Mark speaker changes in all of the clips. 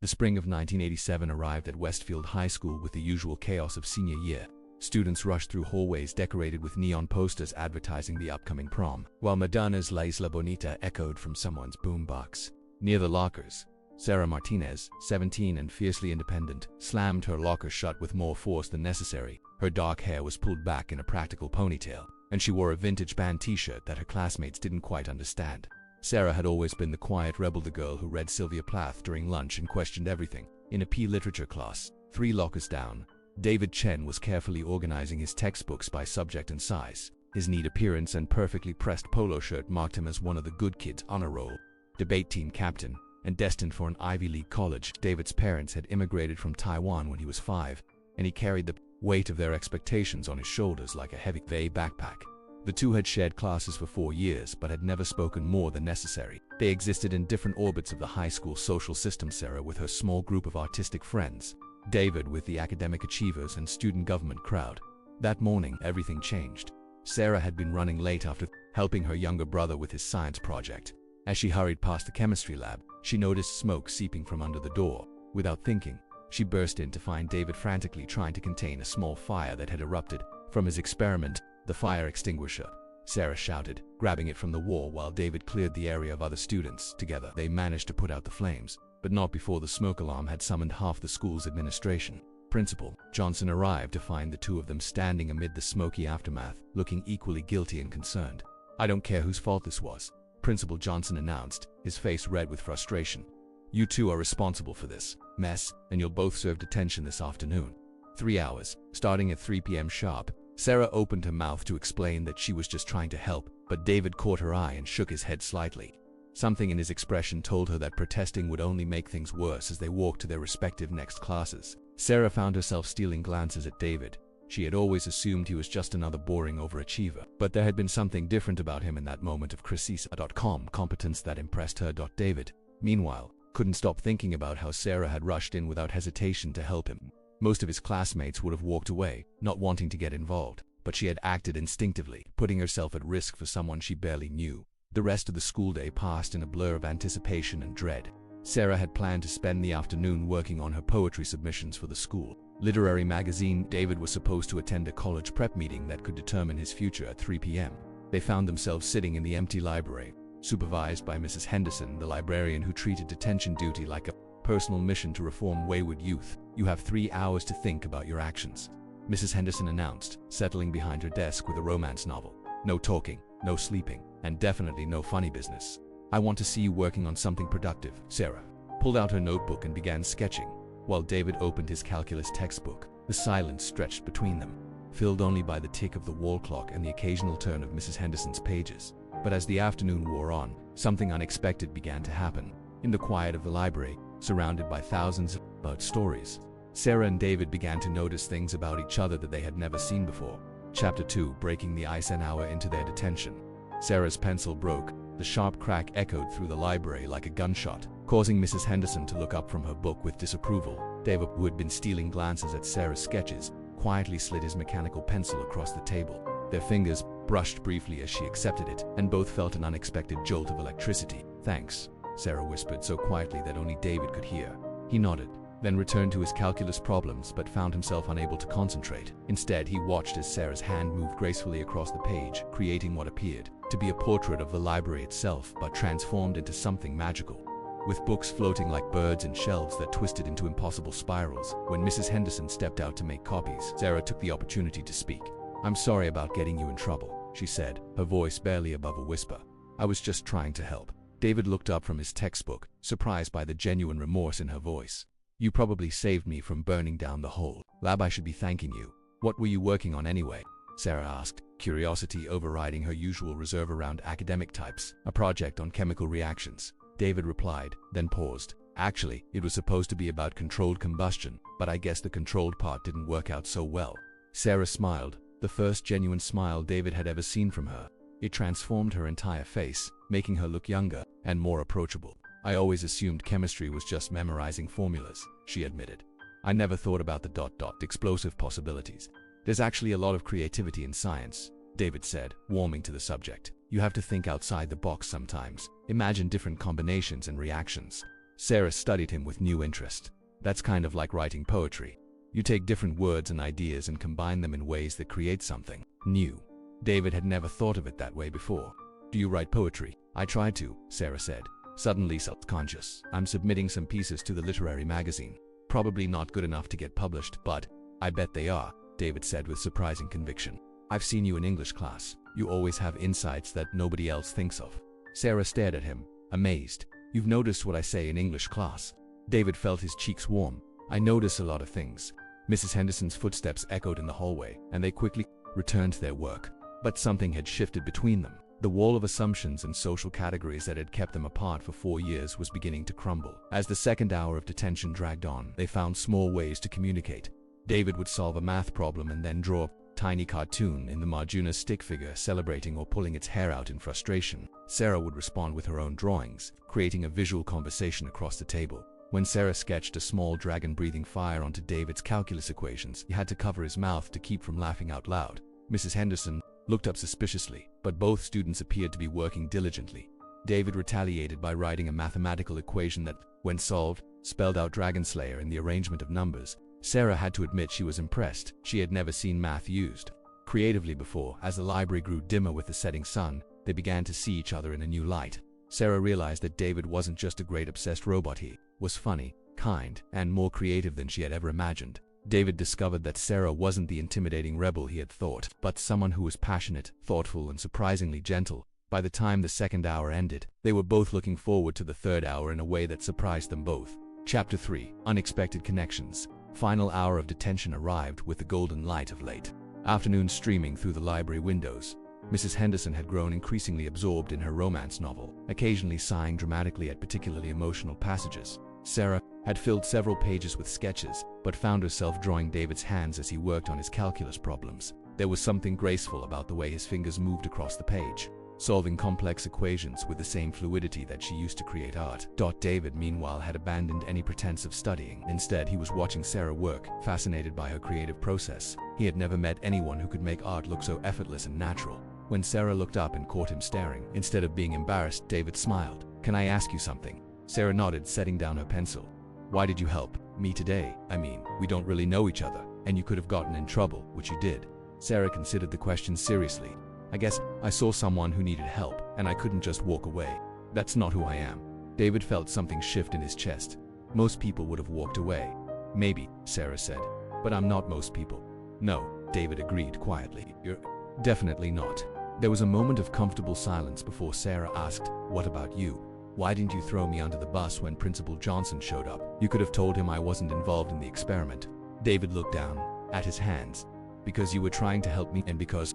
Speaker 1: The spring of 1987 arrived at Westfield High School with the usual chaos of senior year. Students rushed through hallways decorated with neon posters advertising the upcoming prom, while Madonna's La Isla Bonita echoed from someone's boombox. Near the lockers, Sarah Martinez, 17 and fiercely independent, slammed her locker shut with more force than necessary. Her dark hair was pulled back in a practical ponytail, and she wore a vintage band t-shirt that her classmates didn't quite understand. Sarah had always been the quiet rebel, the girl who read Sylvia Plath during lunch and questioned everything. In a P literature class, 3 lockers down, David Chen was carefully organizing his textbooks by subject and size. His neat appearance and perfectly pressed polo shirt marked him as one of the good kids on a roll. Debate team captain, and destined for an Ivy League college, David's parents had immigrated from Taiwan when he was 5, and he carried the weight of their expectations on his shoulders like a heavy backpack. The two had shared classes for 4 years but had never spoken more than necessary. They existed in different orbits of the high school social system, Sarah with her small group of artistic friends, David with the academic achievers and student government crowd. That morning, everything changed. Sarah had been running late after helping her younger brother with his science project. As she hurried past the chemistry lab, she noticed smoke seeping from under the door. Without thinking, she burst in to find David frantically trying to contain a small fire that had erupted from his experiment, the fire extinguisher. Sarah shouted, grabbing it from the wall while David cleared the area of other students. Together, they managed to put out the flames, but not before the smoke alarm had summoned half the school's administration. Principal Johnson arrived to find the two of them standing amid the smoky aftermath, looking equally guilty and concerned. "I don't care whose fault this was," Principal Johnson announced, his face red with frustration. "You two are responsible for this mess, and you'll both serve detention this afternoon. 3 hours, starting at 3 p.m. sharp." Sarah opened her mouth to explain that she was just trying to help, but David caught her eye and shook his head slightly. Something in his expression told her that protesting would only make things worse as they walked to their respective next classes. Sarah found herself stealing glances at David. She had always assumed he was just another boring overachiever, but there had been something different about him in that moment of Crisisa.com competence that impressed her. David, meanwhile, couldn't stop thinking about how Sarah had rushed in without hesitation to help him. Most of his classmates would have walked away, not wanting to get involved, but she had acted instinctively, putting herself at risk for someone she barely knew. The rest of the school day passed in a blur of anticipation and dread. Sarah had planned to spend the afternoon working on her poetry submissions for the school literary magazine. David was supposed to attend a college prep meeting that could determine his future at 3 p.m. They found themselves sitting in the empty library, supervised by Mrs. Henderson, the librarian who treated detention duty like a personal mission to reform wayward youth. "You have 3 hours to think about your actions," Mrs. Henderson announced, settling behind her desk with a romance novel. "No talking, no sleeping, and definitely no funny business. I want to see you working on something productive." Sarah pulled out her notebook and began sketching, while David opened his calculus textbook. The silence stretched between them, filled only by the tick of the wall clock and the occasional turn of Mrs. Henderson's pages. But as the afternoon wore on, something unexpected began to happen. In the quiet of the library, surrounded by thousands of bird stories, Sarah and David began to notice things about each other that they had never seen before. Chapter 2: Breaking the Ice. An hour into their detention, Sarah's pencil broke. The sharp crack echoed through the library like a gunshot, causing Mrs. Henderson to look up from her book with disapproval. David, who had been stealing glances at Sarah's sketches, quietly slid his mechanical pencil across the table. Their fingers brushed briefly as she accepted it, and both felt an unexpected jolt of electricity. "Thanks," Sarah whispered so quietly that only David could hear. He nodded, then returned to his calculus problems but found himself unable to concentrate. Instead, he watched as Sarah's hand moved gracefully across the page, creating what appeared to be a portrait of the library itself, but transformed into something magical, with books floating like birds and shelves that twisted into impossible spirals. When Mrs. Henderson stepped out to make copies, Sarah took the opportunity to speak. "I'm sorry about getting you in trouble," she said, her voice barely above a whisper. "I was just trying to help." David looked up from his textbook, surprised by the genuine remorse in her voice. "You probably saved me from burning down the whole lab. I should be thanking you." "What were you working on anyway?" Sarah asked, curiosity overriding her usual reserve around academic types. "A project on chemical reactions," David replied, then paused. "Actually, it was supposed to be about controlled combustion, but I guess the controlled part didn't work out so well." Sarah smiled, the first genuine smile David had ever seen from her. It transformed her entire face, making her look younger and more approachable. "I always assumed chemistry was just memorizing formulas," she admitted. "I never thought about the explosive possibilities. There's actually a lot of creativity in science," David said, warming to the subject. "You have to think outside the box sometimes, imagine different combinations and reactions." Sarah studied him with new interest. That's kind of like writing poetry. You take different words and ideas and combine them in ways that create something new. David had never thought of it that way before. Do you write poetry? I try to, Sarah said, suddenly self-conscious. I'm submitting some pieces to the literary magazine. Probably not good enough to get published, but I bet they are, David said with surprising conviction. I've seen you in English class. You always have insights that nobody else thinks of. Sarah stared at him, amazed. You've noticed what I say in English class? David felt his cheeks warm. I notice a lot of things. Mrs. Henderson's footsteps echoed in the hallway, and they quickly returned to their work. But something had shifted between them. The wall of assumptions and social categories that had kept them apart for 4 years was beginning to crumble. As the second hour of detention dragged on, they found small ways to communicate. David would solve a math problem and then draw a tiny cartoon in the Marjuna's stick figure celebrating or pulling its hair out in frustration. Sarah would respond with her own drawings, creating a visual conversation across the table. When Sarah sketched a small dragon breathing fire onto David's calculus equations, he had to cover his mouth to keep from laughing out loud. Mrs. Henderson looked up suspiciously, but both students appeared to be working diligently. David retaliated by writing a mathematical equation that, when solved, spelled out Dragon Slayer in the arrangement of numbers. Sarah had to admit she was impressed. She had never seen math used creatively before. As the library grew dimmer with the setting sun, they began to see each other in a new light. Sarah realized that David wasn't just a great obsessed robot. He was funny, kind, and more creative than she had ever imagined. David discovered that Sarah wasn't the intimidating rebel he had thought, but someone who was passionate, thoughtful, and surprisingly gentle. By the time the second hour ended, they were both looking forward to the third hour in a way that surprised them both. Chapter 3: Unexpected Connections. Final hour of detention arrived with the golden light of late afternoon streaming through the library windows. Mrs. Henderson had grown increasingly absorbed in her romance novel, occasionally sighing dramatically at particularly emotional passages. Sarah had filled several pages with sketches, but found herself drawing David's hands as he worked on his calculus problems. There was something graceful about the way his fingers moved across the page, solving complex equations with the same fluidity that she used to create art. David, meanwhile, had abandoned any pretense of studying. Instead, he was watching Sarah work, fascinated by her creative process. He had never met anyone who could make art look so effortless and natural. When Sarah looked up and caught him staring, instead of being embarrassed, David smiled. "Can I ask you something?" Sarah nodded, setting down her pencil. "Why did you help me today? I mean, we don't really know each other, and you could have gotten in trouble, which you did." Sarah considered the question seriously. "I guess I saw someone who needed help, and I couldn't just walk away. That's not who I am." David felt something shift in his chest. "Most people would have walked away." "Maybe," Sarah said, "but I'm not most people." "No," David agreed quietly. "You're definitely not." There was a moment of comfortable silence before Sarah asked, "What about you? Why didn't you throw me under the bus when Principal Johnson showed up? You could have told him I wasn't involved in the experiment." David looked down at his hands. "Because you were trying to help me, and because..."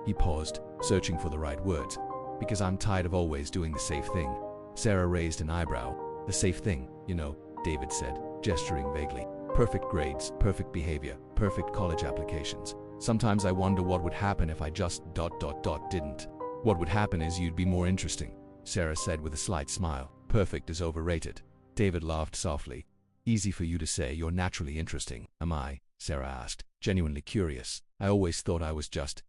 Speaker 1: He paused, searching for the right words. "Because I'm tired of always doing the safe thing." Sarah raised an eyebrow. "The safe thing, you know," David said, gesturing vaguely. "Perfect grades, perfect behavior, perfect college applications. Sometimes I wonder what would happen if I just ... didn't. What would happen is you'd be more interesting," Sarah said with a slight smile. "Perfect is overrated." David laughed softly. "Easy for you to say. You're naturally interesting." "Am I?" Sarah asked, genuinely curious. "I always thought I was just ...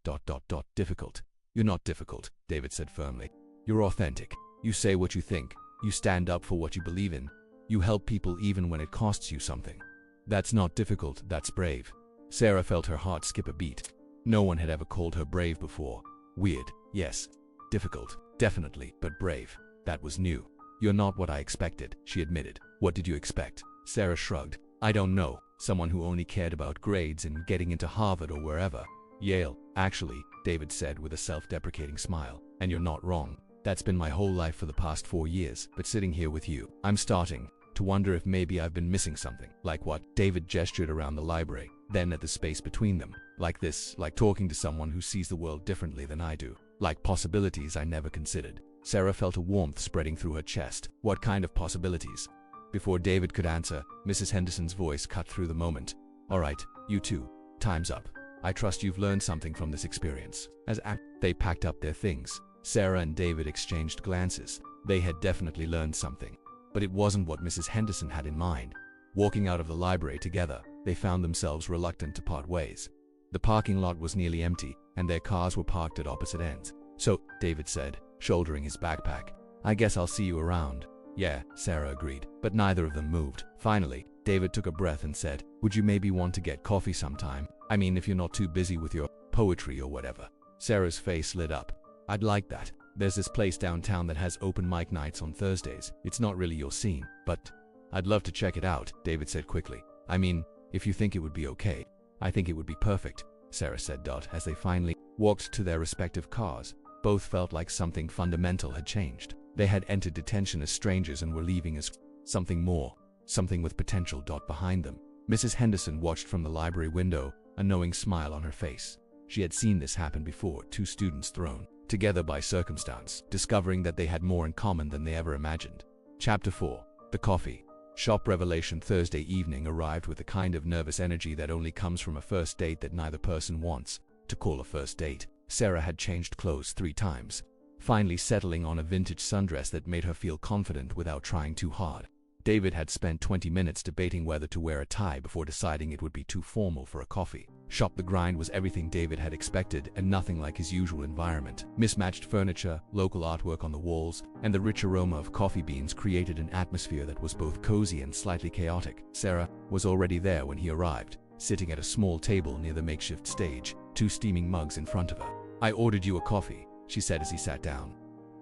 Speaker 1: difficult." "You're not difficult," David said firmly. "You're authentic. You say what you think. You stand up for what you believe in. You help people even when it costs you something. That's not difficult, that's brave." Sarah felt her heart skip a beat. No one had ever called her brave before. Weird, yes. Difficult, definitely, but brave. That was new. "You're not what I expected," she admitted. "What did you expect?" Sarah shrugged. "I don't know. Someone who only cared about grades and getting into Harvard or wherever." "Yale, actually," David said with a self-deprecating smile. "And you're not wrong. That's been my whole life for the past 4 years. But sitting here with you, I'm starting to wonder if maybe I've been missing something." "Like what?" David gestured around the library, then at the space between them. "Like this, like talking to someone who sees the world differently than I do. Like possibilities I never considered." Sarah felt a warmth spreading through her chest. "What kind of possibilities?" Before David could answer, Mrs. Henderson's voice cut through the moment. "All right, you two. Time's up. I trust you've learned something from this experience." As they packed up their things, Sarah and David exchanged glances. They had definitely learned something. But it wasn't what Mrs. Henderson had in mind. Walking out of the library together, they found themselves reluctant to part ways. The parking lot was nearly empty, and their cars were parked at opposite ends. "So," David said, shouldering his backpack, "I guess I'll see you around." Yeah, Sarah agreed, but neither of them moved. Finally, David took a breath and said, would you maybe want to get coffee sometime? I mean, if you're not too busy with your poetry or whatever. Sarah's face lit up. I'd like that. There's this place downtown that has open mic nights on Thursdays. It's not really your scene, but I'd love to check it out, David said quickly. I mean, if you think it would be okay. I think it would be perfect, Sarah said. As they finally walked to their respective cars, both felt like something fundamental had changed. They had entered detention as strangers and were leaving as something more, something with potential. Behind them, Mrs. Henderson watched from the library window, a knowing smile on her face. She had seen this happen before, two students thrown together by circumstance, discovering that they had more in common than they ever imagined. Chapter 4. The Coffee Shop Revelation. Thursday evening arrived with the kind of nervous energy that only comes from a first date that neither person wants to call a first date. Sarah had changed clothes 3 times, finally settling on a vintage sundress that made her feel confident without trying too hard. David had spent 20 minutes debating whether to wear a tie before deciding it would be too formal for a coffee shop. The grind was everything David had expected and nothing like his usual environment. Mismatched furniture, local artwork on the walls, and the rich aroma of coffee beans created an atmosphere that was both cozy and slightly chaotic. Sarah was already there when he arrived, sitting at a small table near the makeshift stage, 2 steaming mugs in front of her. I ordered you a coffee, she said as he sat down.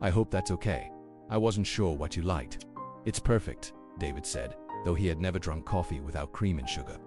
Speaker 1: I hope that's okay. I wasn't sure what you liked. It's perfect, David said, though he had never drunk coffee without cream and sugar.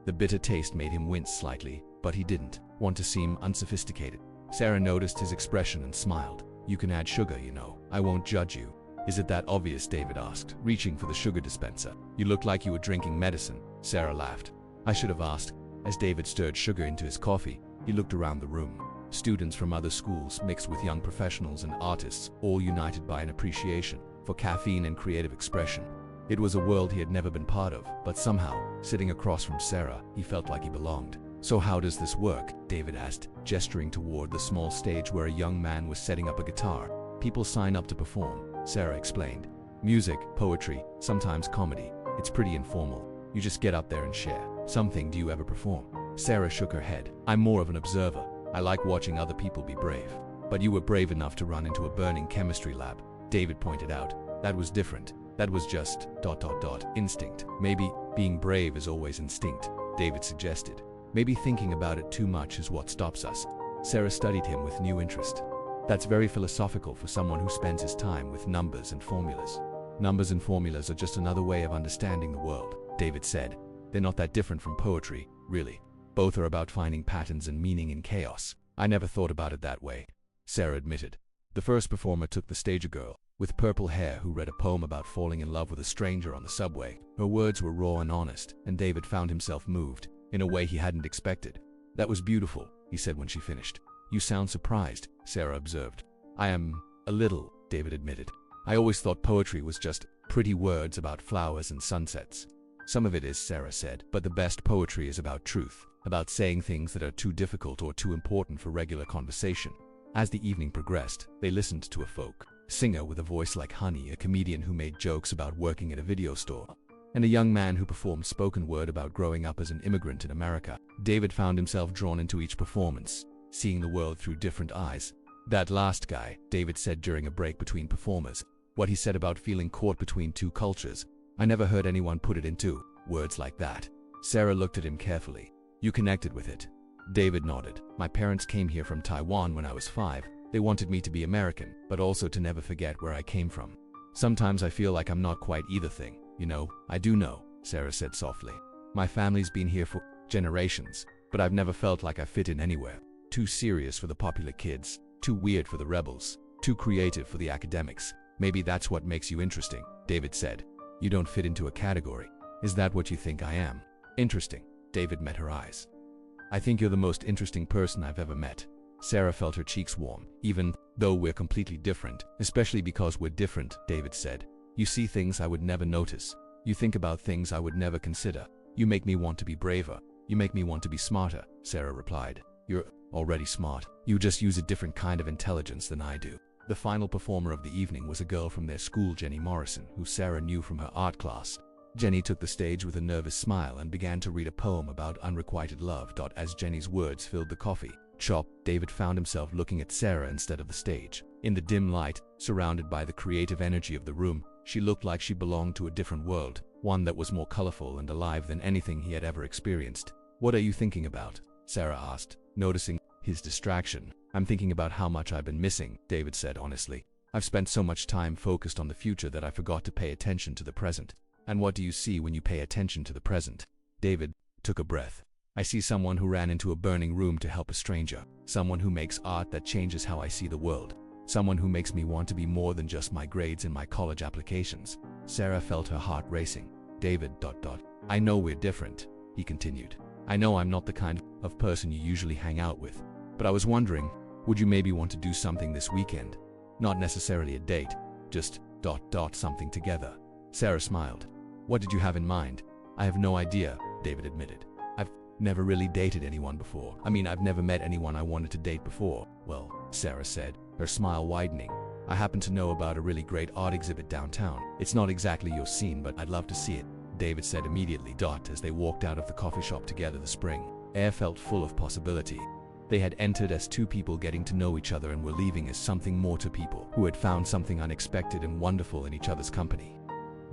Speaker 1: The bitter taste made him wince slightly, but he didn't want to seem unsophisticated. Sarah noticed his expression and smiled. You can add sugar, you know. I won't judge you. Is it that obvious? David asked, reaching for the sugar dispenser. You look like you were drinking medicine, Sarah laughed. I should have asked. As David stirred sugar into his coffee, he looked around the room. Students from other schools mixed with young professionals and artists, all united by an appreciation for caffeine and creative expression. It was a world he had never been part of, but somehow, sitting across from Sarah, he felt like he belonged. So how does this work? David asked, gesturing toward the small stage where a young man was setting up a guitar. People sign up to perform, Sarah explained. Music, poetry, sometimes comedy. It's pretty informal. You just get up there and share something. Do you ever perform? Sarah shook her head. I'm more of an observer. I like watching other people be brave. But you were brave enough to run into a burning chemistry lab, David pointed out. That was different. That was just ... instinct. Maybe being brave is always instinct, David suggested. Maybe thinking about it too much is what stops us. Sarah studied him with new interest. That's very philosophical for someone who spends his time with numbers and formulas. Numbers and formulas are just another way of understanding the world, David said. They're not that different from poetry, really. Both are about finding patterns and meaning in chaos. I never thought about it that way, Sarah admitted. The first performer took the stage, a girl with purple hair who read a poem about falling in love with a stranger on the subway. Her words were raw and honest, and David found himself moved in a way he hadn't expected. That was beautiful, he said when she finished. You sound surprised, Sarah observed. I am a little, David admitted. I always thought poetry was just pretty words about flowers and sunsets. Some of it is, Sarah said, but the best poetry is about truth, about saying things that are too difficult or too important for regular conversation. As the evening progressed, they listened to a folk singer with a voice like honey, a comedian who made jokes about working at a video store, and a young man who performed spoken word about growing up as an immigrant in America. David found himself drawn into each performance, seeing the world through different eyes. That last guy, David said during a break between performers, what he said about feeling caught between two cultures. I never heard anyone put it into words like that. Sarah looked at him carefully. You connected with it? David nodded. My parents came here from Taiwan when I was 5. They wanted me to be American, but also to never forget where I came from. Sometimes I feel like I'm not quite either thing. You know, I do know, Sarah said softly. My family's been here for generations, but I've never felt like I fit in anywhere. Too serious for the popular kids, too weird for the rebels, too creative for the academics. Maybe that's what makes you interesting, David said. You don't fit into a category. Is that what you think I am? Interesting. David met her eyes. I think you're the most interesting person I've ever met. Sarah felt her cheeks warm. Even though we're completely different, especially because we're different, David said. You see things I would never notice. You think about things I would never consider. You make me want to be braver. You make me want to be smarter, Sarah replied. You're already smart. You just use a different kind of intelligence than I do. The final performer of the evening was a girl from their school, Jenny Morrison, who Sarah knew from her art class. Jenny took the stage with a nervous smile and began to read a poem about unrequited love. As Jenny's words filled the coffee shop, David found himself looking at Sarah instead of the stage. In the dim light, surrounded by the creative energy of the room, She looked like she belonged to a different world, one that was more colorful and alive than anything he had ever experienced. "What are you thinking about?" Sarah asked, noticing his distraction. "I'm thinking about how much I've been missing," David said honestly. "I've spent so much time focused on the future that I forgot to pay attention to the present." "And what do you see when you pay attention to the present?" David took a breath. "I see someone who ran into a burning room to help a stranger. Someone who makes art that changes how I see the world. Someone who makes me want to be more than just my grades in my college applications." Sarah felt her heart racing. "David, I know we're different," he continued. "I know I'm not the kind of person you usually hang out with. But I was wondering, would you maybe want to do something this weekend? Not necessarily a date, just something together." Sarah smiled. "What did you have in mind?" "I have no idea," David admitted. "I've never really dated anyone before. I've never met anyone I wanted to date before." "Well," Sarah said, her smile widening, "I happen to know about a really great art exhibit downtown. It's not exactly your scene, but I'd love to see it," David said immediately. As they walked out of the coffee shop together, the spring air felt full of possibility. They had entered as two people getting to know each other and were leaving as something more, to people who had found something unexpected and wonderful in each other's company.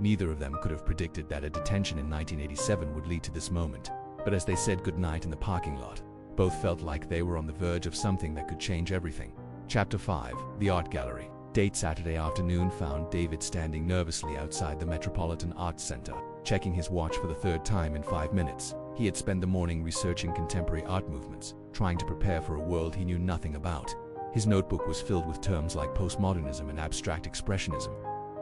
Speaker 1: Neither of them could have predicted that a detention in 1987 would lead to this moment. But as they said goodnight in the parking lot, both felt like they were on the verge of something that could change everything. Chapter 5. The Art Gallery. Date Saturday afternoon found David standing nervously outside the Metropolitan Arts Center, checking his watch for the third time in 5 minutes. He had spent the morning researching contemporary art movements, trying to prepare for a world he knew nothing about. His notebook was filled with terms like postmodernism and abstract expressionism,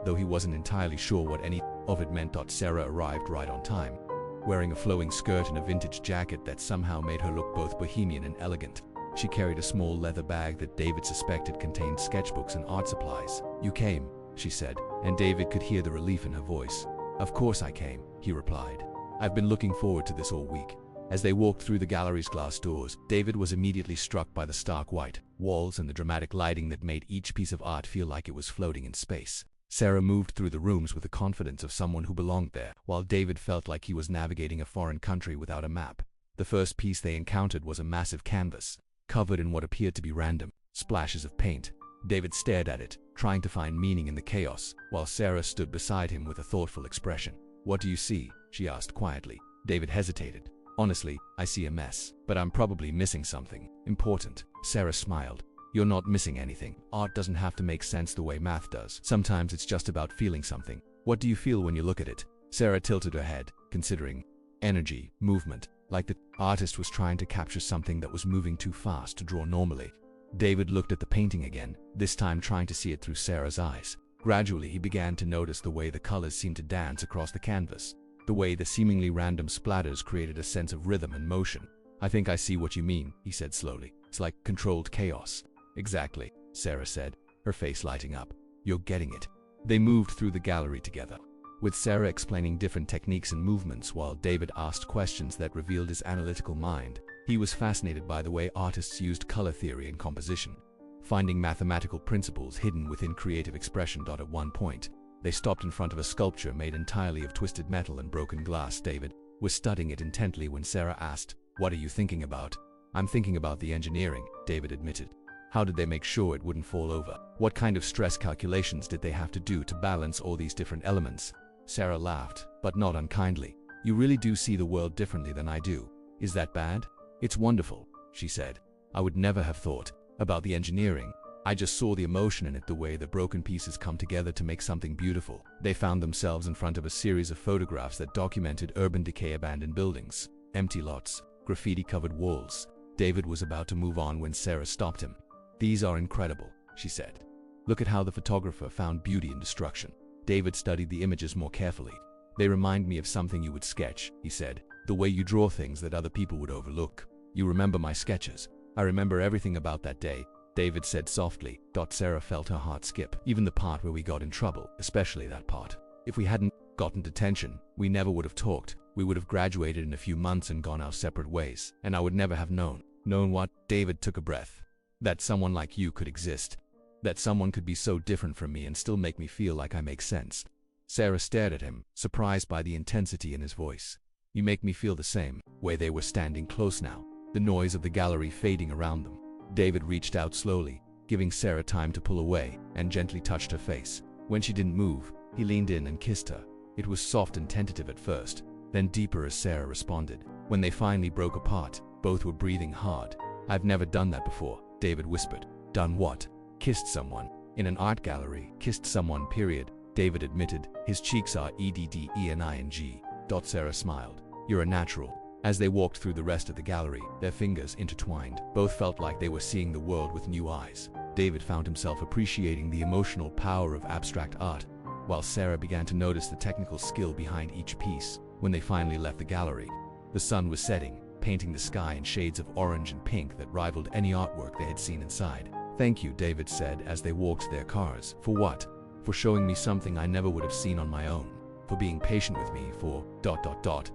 Speaker 1: though he wasn't entirely sure what any of it meant. Sarah arrived right on time, wearing a flowing skirt and a vintage jacket that somehow made her look both bohemian and elegant. She carried a small leather bag that David suspected contained sketchbooks and art supplies. "You came," she said, and David could hear the relief in her voice. "Of course I came," he replied. "I've been looking forward to this all week." As they walked through the gallery's glass doors, David was immediately struck by the stark white walls and the dramatic lighting that made each piece of art feel like it was floating in space. Sarah moved through the rooms with the confidence of someone who belonged there, while David felt like he was navigating a foreign country without a map. The first piece they encountered was a massive canvas, covered in what appeared to be random splashes of paint. David stared at it, trying to find meaning in the chaos, while Sarah stood beside him with a thoughtful expression. "What do you see?" she asked quietly. David hesitated. "Honestly, I see a mess, but I'm probably missing something important." Sarah smiled. "You're not missing anything. Art doesn't have to make sense the way math does. Sometimes it's just about feeling something." "What do you feel when you look at it?" Sarah tilted her head, considering. "Energy, movement, like the artist was trying to capture something that was moving too fast to draw normally." David looked at the painting again, this time trying to see it through Sarah's eyes. Gradually, he began to notice the way the colors seemed to dance across the canvas, the way the seemingly random splatters created a sense of rhythm and motion. "I think I see what you mean," he said slowly. "It's like controlled chaos." "Exactly," Sarah said, her face lighting up. "You're getting it." They moved through the gallery together, with Sarah explaining different techniques and movements while David asked questions that revealed his analytical mind. He was fascinated by the way artists used color theory and composition, finding mathematical principles hidden within creative expression. At one point, they stopped in front of a sculpture made entirely of twisted metal and broken glass. David was studying it intently when Sarah asked, "What are you thinking about?" "I'm thinking about the engineering," David admitted. "How did they make sure it wouldn't fall over? What kind of stress calculations did they have to do to balance all these different elements?" Sarah laughed, but not unkindly. "You really do see the world differently than I do. Is that bad?" "It's wonderful," she said. "I would never have thought about the engineering. I just saw the emotion in it, the way the broken pieces come together to make something beautiful." They found themselves in front of a series of photographs that documented urban decay, abandoned buildings, empty lots, graffiti-covered walls. David was about to move on when Sarah stopped him. "These are incredible," she said. "Look at how the photographer found beauty in destruction." David studied the images more carefully. "They remind me of something you would sketch," he said. "The way you draw things that other people would overlook." "You remember my sketches?" "I remember everything about that day," David said softly. Sarah felt her heart skip. "Even the part where we got in trouble, especially that part. If we hadn't gotten detention, we never would have talked. We would have graduated in a few months and gone our separate ways, and I would never have known." "Known what?" David took a breath. "That someone like you could exist. That someone could be so different from me and still make me feel like I make sense." Sarah stared at him, surprised by the intensity in his voice. "You make me feel the same way." They were standing close now, the noise of the gallery fading around them. David reached out slowly, giving Sarah time to pull away, and gently touched her face. When she didn't move, He leaned in and kissed her. It was soft and tentative at first, then deeper as Sarah responded. When they finally broke apart, both were breathing hard. "I've never done that before," David whispered. "Done what?" "Kissed someone. In an art gallery. Kissed someone, period," David admitted. "His cheeks are EDDENING." Sarah smiled. "You're a natural." As they walked through the rest of the gallery, their fingers intertwined. Both felt like they were seeing the world with new eyes. David found himself appreciating the emotional power of abstract art, while Sarah began to notice the technical skill behind each piece. When they finally left the gallery, the sun was setting, painting the sky in shades of orange and pink that rivaled any artwork they had seen inside. "Thank you," David said as they walked to their cars. "For what?" "For showing me something I never would have seen on my own. For being patient with me, for ...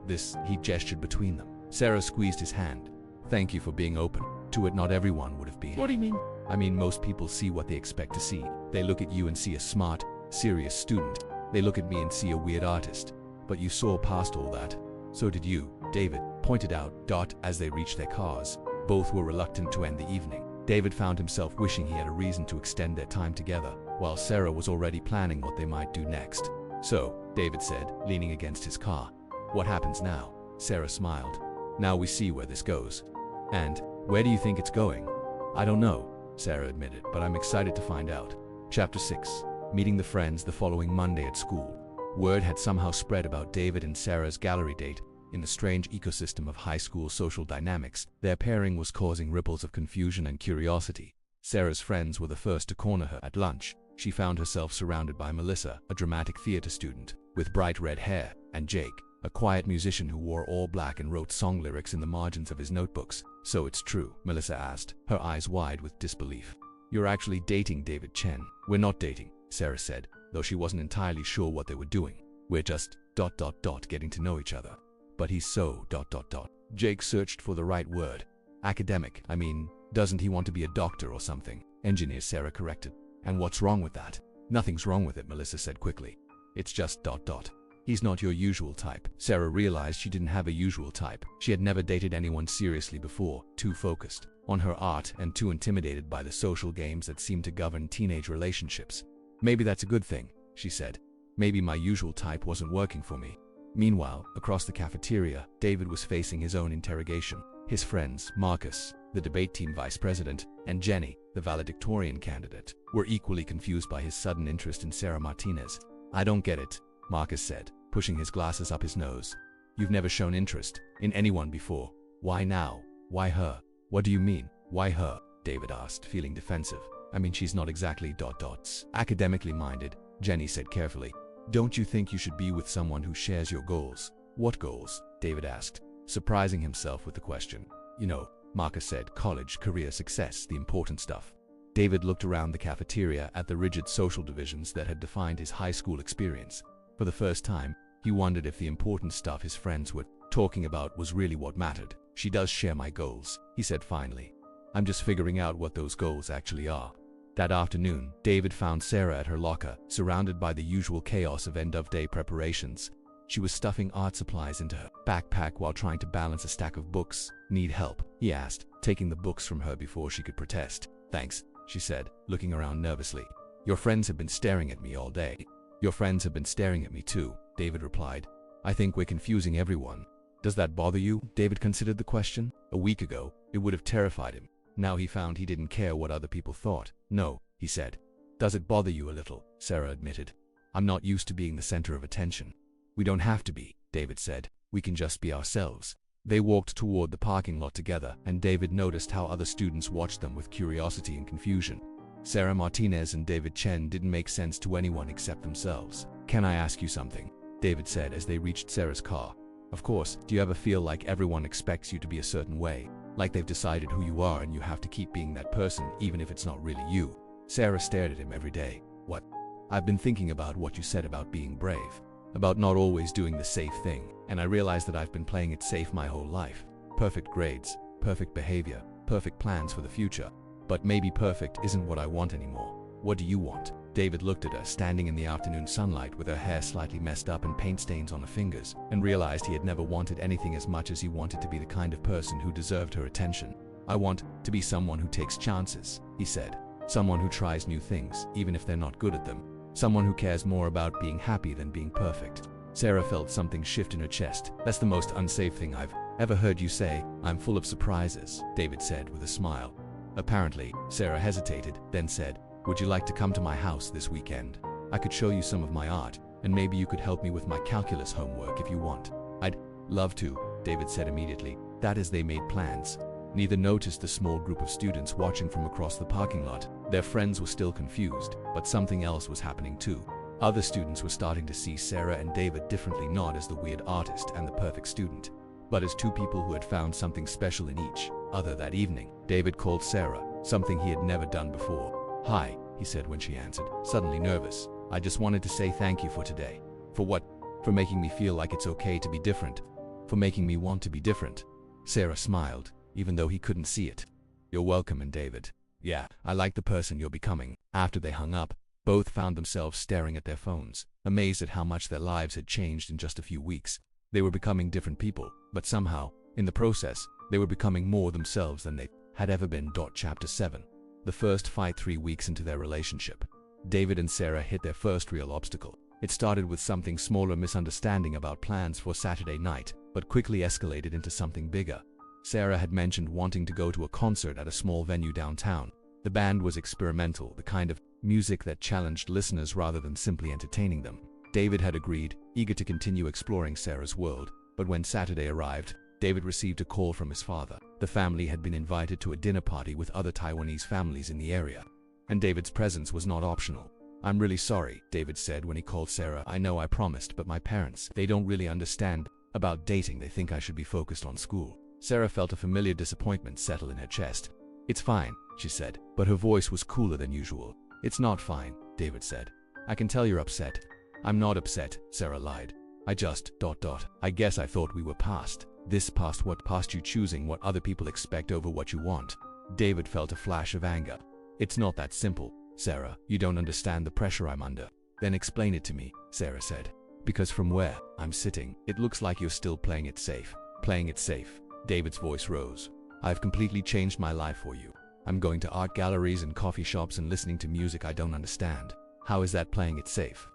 Speaker 1: this," he gestured between them. Sarah squeezed his hand. "Thank you for being open to it. Not everyone would have been."
Speaker 2: "What do you mean?"
Speaker 1: "I mean, most people see what they expect to see. They look at you and see a smart, serious student. They look at me and see a weird artist. But you saw past all that." "So did you," David pointed out. As they reached their cars, both were reluctant to end the evening. David found himself wishing he had a reason to extend their time together, while Sarah was already planning what they might do next. "So," David said, leaning against his car. "What happens now?" Sarah smiled. "Now we see where this goes." "And where do you think it's going?" "I don't know," Sarah admitted, "but I'm excited to find out." Chapter 6. Meeting the friends the following Monday at school. Word had somehow spread about David and Sarah's gallery date. In the strange ecosystem of high school social dynamics, their pairing was causing ripples of confusion and curiosity. Sarah's friends were the first to corner her at lunch. She found herself surrounded by Melissa, a dramatic theater student with bright red hair, and Jake, a quiet musician who wore all black and wrote song lyrics in the margins of his notebooks. "So it's true?" Melissa asked, her eyes wide with disbelief. "You're actually dating David Chen?" "We're not dating," Sarah said, though she wasn't entirely sure what they were doing. "We're just ... getting to know each other." "But he's so ... Jake searched for the right word. "Academic. I mean, doesn't he want to be a doctor or something?" "Engineer," Sarah corrected. "And what's wrong with that?" "Nothing's wrong with it," Melissa said quickly. "It's just ... He's not your usual type." Sarah realized she didn't have a usual type. She had never dated anyone seriously before, too focused on her art and too intimidated by the social games that seemed to govern teenage relationships. "Maybe that's a good thing," she said. "Maybe my usual type wasn't working for me." Meanwhile, across the cafeteria, David was facing his own interrogation. His friends, Marcus, the debate team vice president, and Jenny, the valedictorian candidate, were equally confused by his sudden interest in Sarah Martinez. "I don't get it," Marcus said, pushing his glasses up his nose. "You've never shown interest in anyone before. Why now? Why her?" "What do you mean, why her?" David asked, feeling defensive. "I mean, she's not exactly ... academically minded," Jenny said carefully. "Don't you think you should be with someone who shares your goals?" "What goals?" David asked, surprising himself with the question. "You know," Marcus said, "college, career, success, the important stuff." David looked around the cafeteria at the rigid social divisions that had defined his high school experience. For the first time, he wondered if the important stuff his friends were talking about was really what mattered. "She does share my goals," he said finally. "I'm just figuring out what those goals actually are." That afternoon, David found Sarah at her locker, surrounded by the usual chaos of end-of-day preparations. She was stuffing art supplies into her backpack while trying to balance a stack of books. "Need help?" he asked, taking the books from her before she could protest. "Thanks," she said, looking around nervously. "Your friends have been staring at me all day." "Your friends have been staring at me too," David replied. "I think we're confusing everyone." "Does that bother you?" David considered the question. A week ago, it would have terrified him. Now he found he didn't care what other people thought. "No," he said. "Does it bother you a little?" Sarah admitted. "I'm not used to being the center of attention." "We don't have to be," David said. "We can just be ourselves." They walked toward the parking lot together, and David noticed how other students watched them with curiosity and confusion. Sarah Martinez and David Chen didn't make sense to anyone except themselves. "Can I ask you something?" David said as they reached Sarah's car. "Of course. Do you ever feel like everyone expects you to be a certain way? Like they've decided who you are and you have to keep being that person even if it's not really you?" Sarah stared at him every day. "What?" "I've been thinking about what you said about being brave. About not always doing the safe thing, and I realize that I've been playing it safe my whole life. Perfect grades, perfect behavior, perfect plans for the future. But maybe perfect isn't what I want anymore. What do you want?" David looked at her standing in the afternoon sunlight with her hair slightly messed up and paint stains on her fingers, and realized he had never wanted anything as much as he wanted to be the kind of person who deserved her attention. "I want to be someone who takes chances," he said. "Someone who tries new things, even if they're not good at them. Someone who cares more about being happy than being perfect. Sarah felt something shift in her chest. That's the most unsafe thing I've ever heard you say. I'm full of surprises, David said with a smile. Apparently, Sarah hesitated, then said, would you like to come to my house this weekend? I could show you some of my art, and maybe you could help me with my calculus homework if you want. I'd love to, David said immediately. That is, they made plans. Neither noticed the small group of students watching from across the parking lot. Their friends were still confused, but something else was happening too. Other students were starting to see Sarah and David differently, not as the weird artist and the perfect student, but as two people who had found something special in each other that evening. David called Sarah, something he had never done before. Hi, he said when she answered, suddenly nervous. I just wanted to say thank you for today. For what? For making me feel like it's okay to be different. For making me want to be different. Sarah smiled, even though he couldn't see it. You're welcome, and David. Yeah, I like the person you're becoming. After they hung up, both found themselves staring at their phones, amazed at how much their lives had changed in just a few weeks. They were becoming different people, but somehow, in the process, they were becoming more themselves than they had ever been. Chapter 7. The first fight 3 weeks into their relationship. David and Sarah hit their first real obstacle. It started with something smaller, misunderstanding about plans for Saturday night, but quickly escalated into something bigger. Sarah had mentioned wanting to go to a concert at a small venue downtown. The band was experimental, the kind of music that challenged listeners rather than simply entertaining them. David had agreed, eager to continue exploring Sarah's world, but when Saturday arrived, David received a call from his father. The family had been invited to a dinner party with other Taiwanese families in the area, and David's presence was not optional. I'm really sorry, David said when he called Sarah. I know I promised, but my parents, they don't really understand about dating. They think I should be focused on school. Sarah felt a familiar disappointment settle in her chest. It's fine, she said, but her voice was cooler than usual. It's not fine, David said. I can tell you're upset. I'm not upset, Sarah lied. I just, I guess I thought we were past this, past what? Past you choosing what other people expect over what you want. David felt a flash of anger. It's not that simple, Sarah. You don't understand the pressure I'm under. Then explain it to me, Sarah said. Because from where I'm sitting, it looks like you're still playing it safe. Playing it safe. David's voice rose. I've completely changed my life for you. I'm going to art galleries and coffee shops and listening to music I don't understand. How is that playing it safe?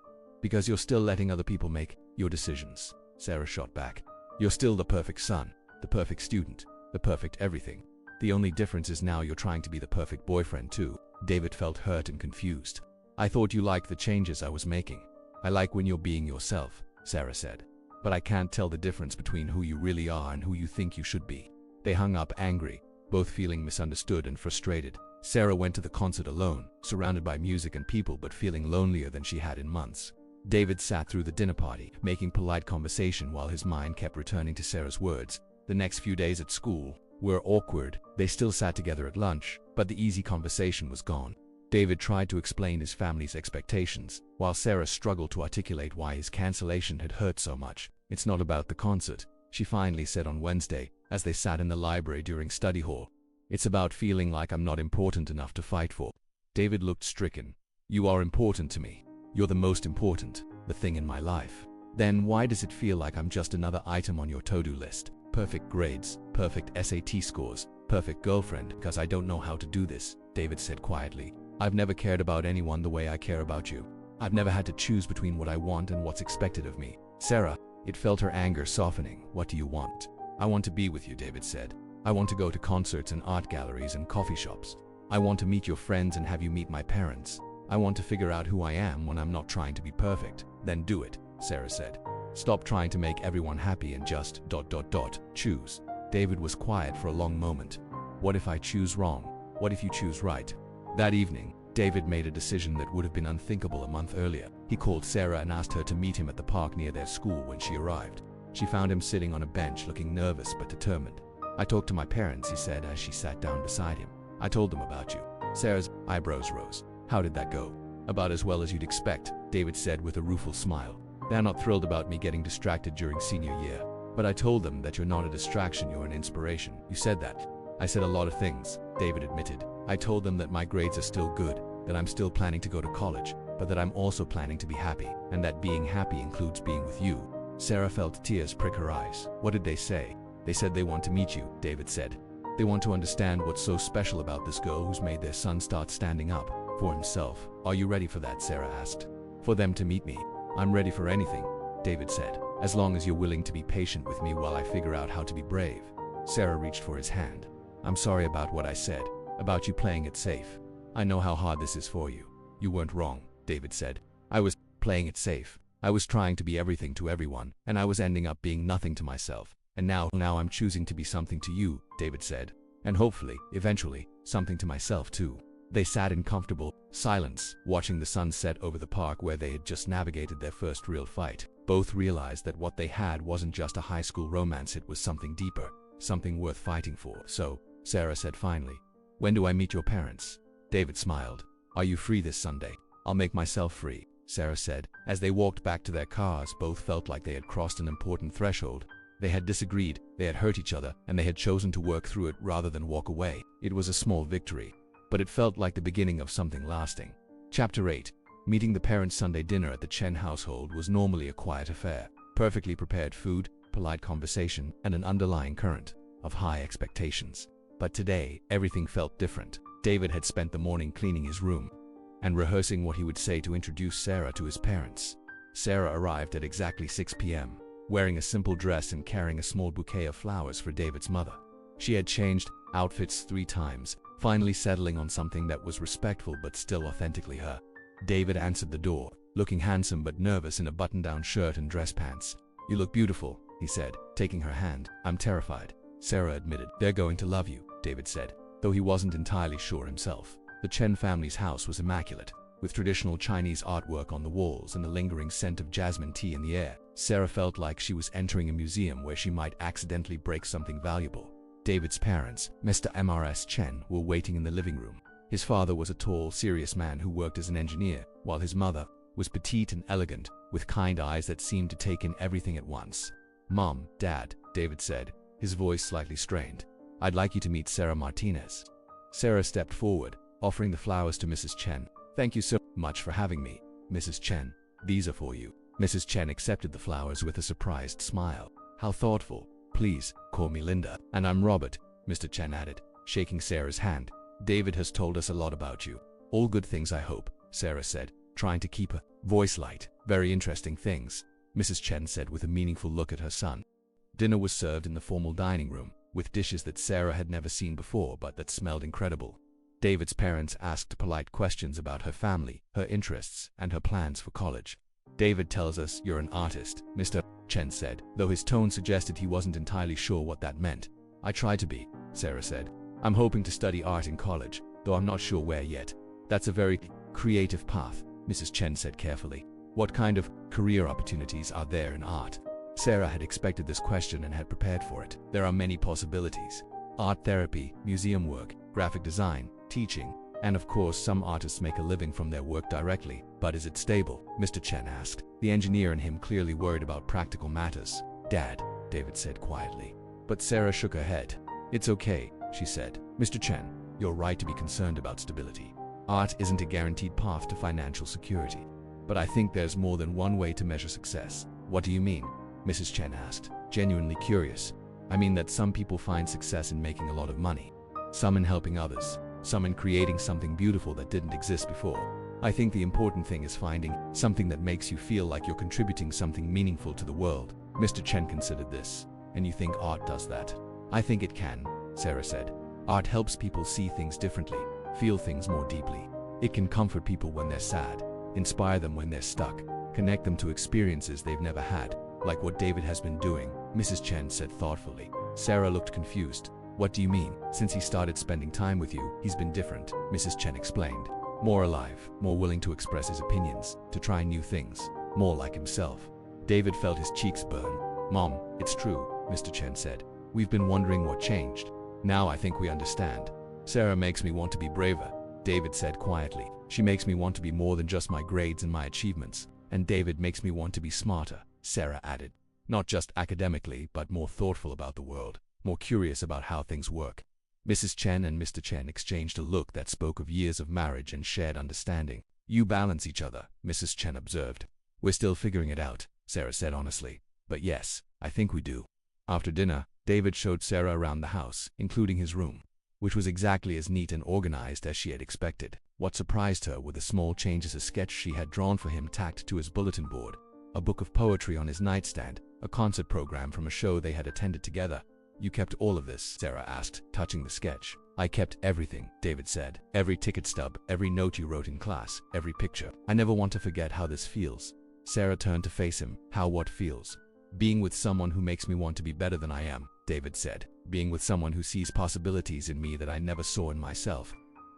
Speaker 1: Because you're still letting other people make your decisions, Sarah shot back. You're still the perfect son, the perfect student, the perfect everything. The only difference is now you're trying to be the perfect boyfriend too. David felt hurt and confused. I thought you liked the changes I was making. I like when you're being yourself, Sarah said. But I can't tell the difference between who you really are and who you think you should be. They hung up angry, both feeling misunderstood and frustrated. Sarah went to the concert alone, surrounded by music and people, but feeling lonelier than she had in months. David sat through the dinner party, making polite conversation while his mind kept returning to Sarah's words. The next few days at school were awkward. They still sat together at lunch, but the easy conversation was gone. David tried to explain his family's expectations, while Sarah struggled to articulate why his cancellation had hurt so much. It's not about the concert, she finally said on Wednesday, as they sat in the library during study hall. It's about feeling like I'm not important enough to fight for. David looked stricken. You are important to me. You're the most important, the thing in my life. Then why does it feel like I'm just another item on your to-do list? Perfect grades, perfect SAT scores, perfect girlfriend. Because I don't know how to do this, David said quietly. I've never cared about anyone the way I care about you. I've never had to choose between what I want and what's expected of me. Sarah, it felt her anger softening. What do you want? I want to be with you, David said. I want to go to concerts and art galleries and coffee shops. I want to meet your friends and have you meet my parents. I want to figure out who I am when I'm not trying to be perfect. Then do it, Sarah said. Stop trying to make everyone happy and just ... choose. David was quiet for a long moment. What if I choose wrong? What if you choose right? That evening, David made a decision that would have been unthinkable a month earlier. He called Sarah and asked her to meet him at the park near their school when she arrived. She found him sitting on a bench looking nervous but determined. I talked to my parents, he said as she sat down beside him. I told them about you. Sarah's eyebrows rose. How did that go? About as well as you'd expect, David said with a rueful smile. They're not thrilled about me getting distracted during senior year. But I told them that you're not a distraction, you're an inspiration. You said that. I said a lot of things, David admitted. I told them that my grades are still good, that I'm still planning to go to college, but that I'm also planning to be happy, and that being happy includes being with you. Sarah felt tears prick her eyes. What did they say? They said they want to meet you, David said. They want to understand what's so special about this girl who's made their son start standing up for himself. Are you ready for that? Sarah asked. for them to meet me. I'm ready for anything, David said, as long as you're willing to be patient with me while I figure out how to be brave. Sarah reached for his hand. I'm sorry about what I said, about you playing it safe. I know how hard this is for you. You weren't wrong, David said. I was playing it safe. I was trying to be everything to everyone, and I was ending up being nothing to myself. And now I'm choosing to be something to you, David said. And hopefully, eventually, something to myself too. They sat in comfortable silence, watching the sun set over the park where they had just navigated their first real fight. Both realized that what they had wasn't just a high school romance, it was something deeper, something worth fighting for. So, Sarah said finally, when do I meet your parents? David smiled. Are you free this Sunday? I'll make myself free, Sarah said. As they walked back to their cars, both felt like they had crossed an important threshold. They had disagreed, they had hurt each other, and they had chosen to work through it rather than walk away. It was a small victory, but it felt like the beginning of something lasting. Chapter 8. Meeting the parents' Sunday dinner at the Chen household was normally a quiet affair. Perfectly prepared food, polite conversation, and an underlying current of high expectations. But today, everything felt different. David had spent the morning cleaning his room and rehearsing what he would say to introduce Sarah to his parents. Sarah arrived at exactly 6 p.m., wearing a simple dress and carrying a small bouquet of flowers for David's mother. She had changed outfits 3 times, finally settling on something that was respectful but still authentically her. David answered the door, looking handsome but nervous in a button-down shirt and dress pants. You look beautiful, he said, taking her hand. I'm terrified, Sarah admitted. They're going to love you, David said, though he wasn't entirely sure himself. The Chen family's house was immaculate, with traditional Chinese artwork on the walls and the lingering scent of jasmine tea in the air. Sarah felt like she was entering a museum where she might accidentally break something valuable. David's parents, Mr. M.R.S. Chen, were waiting in the living room. His father was a tall, serious man who worked as an engineer, while his mother was petite and elegant, with kind eyes that seemed to take in everything at once. Mom, Dad, David said, his voice slightly strained. I'd like you to meet Sarah Martinez. Sarah stepped forward, offering the flowers to Mrs. Chen. Thank you so much for having me, Mrs. Chen. These are for you. Mrs. Chen accepted the flowers with a surprised smile. How thoughtful. Please, call me Linda. And I'm Robert, Mr. Chen added, shaking Sarah's hand. David has told us a lot about you. All good things, I hope, Sarah said, trying to keep her voice light. Very interesting things, Mrs. Chen said with a meaningful look at her son. Dinner was served in the formal dining room, with dishes that Sarah had never seen before but that smelled incredible. David's parents asked polite questions about her family, her interests, and her plans for college. David tells us you're an artist, Mr. Chen said, though his tone suggested he wasn't entirely sure what that meant. I try to be, Sarah said. I'm hoping to study art in college, though I'm not sure where yet. That's a very creative path, Mrs. Chen said carefully. What kind of career opportunities are there in art? Sarah had expected this question and had prepared for it. There are many possibilities. Art therapy, museum work, graphic design, teaching, and of course some artists make a living from their work directly. But is it stable? Mr. Chen asked, the engineer in him clearly worried about practical matters. Dad, David said quietly. But Sarah shook her head. It's okay, she said. Mr. Chen, you're right to be concerned about stability. Art isn't a guaranteed path to financial security. But I think there's more than one way to measure success. What do you mean? Mrs. Chen asked, genuinely curious. I mean that some people find success in making a lot of money. Some in helping others. Some in creating something beautiful that didn't exist before. I think the important thing is finding something that makes you feel like you're contributing something meaningful to the world. Mr. Chen considered this. And you think art does that? I think it can, Sarah said. Art helps people see things differently, feel things more deeply. It can comfort people when they're sad, inspire them when they're stuck, connect them to experiences they've never had, like what David has been doing, Mrs. Chen said thoughtfully. Sarah looked confused. What do you mean? Since he started spending time with you, he's been different, Mrs. Chen explained. More alive, more willing to express his opinions, to try new things, more like himself. David felt his cheeks burn. Mom, it's true, Mr. Chen said. We've been wondering what changed. Now I think we understand. Sarah makes me want to be braver, David said quietly. She makes me want to be more than just my grades and my achievements. And David makes me want to be smarter, Sarah added. Not just academically, but more thoughtful about the world, more curious about how things work. Mrs. Chen and Mr. Chen exchanged a look that spoke of years of marriage and shared understanding. You balance each other, Mrs. Chen observed. We're still figuring it out, Sarah said honestly. But yes, I think we do. After dinner, David showed Sarah around the house, including his room, which was exactly as neat and organized as she had expected. What surprised her were the small changes: a sketch she had drawn for him tacked to his bulletin board, a book of poetry on his nightstand, a concert program from a show they had attended together. "You kept all of this?" Sarah asked, touching the sketch. "I kept everything," David said. "Every ticket stub, every note you wrote in class, every picture. I never want to forget how this feels." Sarah turned to face him. "How what feels?" "Being with someone who makes me want to be better than I am," David said. "Being with someone who sees possibilities in me that I never saw in myself."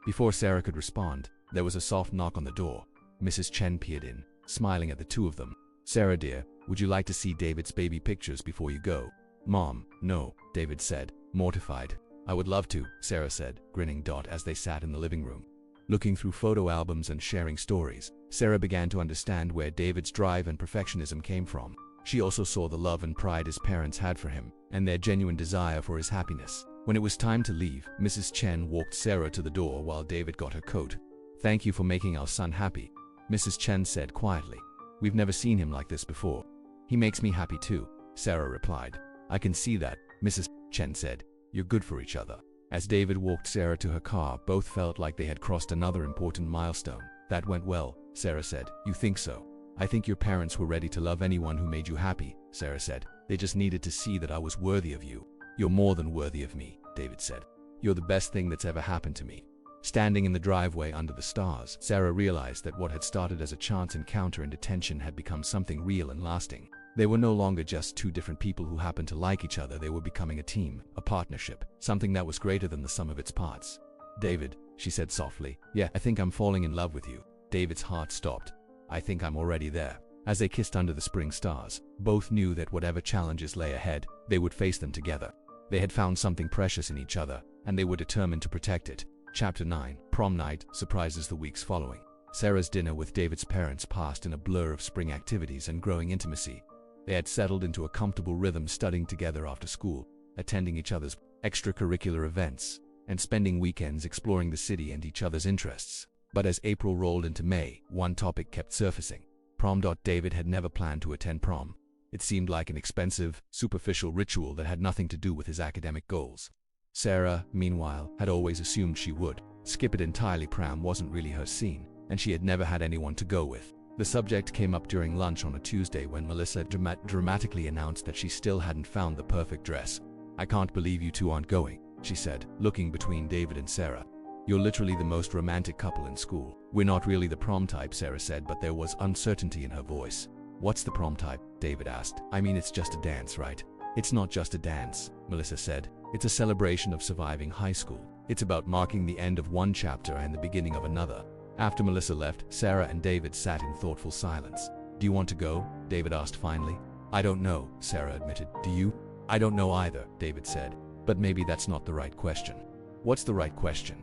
Speaker 1: Before Sarah could respond, there was a soft knock on the door. Mrs. Chen peered in, smiling at the two of them. "Sarah dear, would you like to see David's baby pictures before you go?" "Mom, no," David said, mortified. "I would love to," Sarah said, grinning. As they sat in the living room, looking through photo albums and sharing stories, Sarah began to understand where David's drive and perfectionism came from. She also saw the love and pride his parents had for him, and their genuine desire for his happiness. When it was time to leave, Mrs. Chen walked Sarah to the door while David got her coat. "Thank you for making our son happy," Mrs. Chen said quietly. "We've never seen him like this before." "He makes me happy too," Sarah replied. "I can see that," Mrs. Chen said. "You're good for each other." As David walked Sarah to her car, both felt like they had crossed another important milestone. "That went well," Sarah said. "You think so?" "I think your parents were ready to love anyone who made you happy," Sarah said. "They just needed to see that I was worthy of you." "You're more than worthy of me," David said. "You're the best thing that's ever happened to me." Standing in the driveway under the stars, Sarah realized that what had started as a chance encounter in detention had become something real and lasting. They were no longer just two different people who happened to like each other. They were becoming a team, a partnership, something that was greater than the sum of its parts. "David," she said softly, "yeah, I think I'm falling in love with you." David's heart stopped. "I think I'm already there." As they kissed under the spring stars, both knew that whatever challenges lay ahead, they would face them together. They had found something precious in each other, and they were determined to protect it. Chapter 9, Prom Night, surprises the weeks following. Sarah's dinner with David's parents passed in a blur of spring activities and growing intimacy. They had settled into a comfortable rhythm, studying together after school, attending each other's extracurricular events, and spending weekends exploring the city and each other's interests. But as April rolled into May, one topic kept surfacing. Prom. David had never planned to attend prom. It seemed like an expensive, superficial ritual that had nothing to do with his academic goals. Sarah, meanwhile, had always assumed she would skip it entirely. Prom wasn't really her scene, and she had never had anyone to go with. The subject came up during lunch on a Tuesday when Melissa dramatically announced that she still hadn't found the perfect dress. "I can't believe you two aren't going," she said, looking between David and Sarah. "You're literally the most romantic couple in school." "We're not really the prom type," Sarah said, but there was uncertainty in her voice. "What's the prom type?" David asked. "I mean, it's just a dance, right?" "It's not just a dance," Melissa said. "It's a celebration of surviving high school. It's about marking the end of one chapter and the beginning of another." After Melissa left, Sarah and David sat in thoughtful silence. "Do you want to go?" David asked finally. "I don't know," Sarah admitted. "Do you?" "I don't know either," David said. "But maybe that's not the right question." "What's the right question?"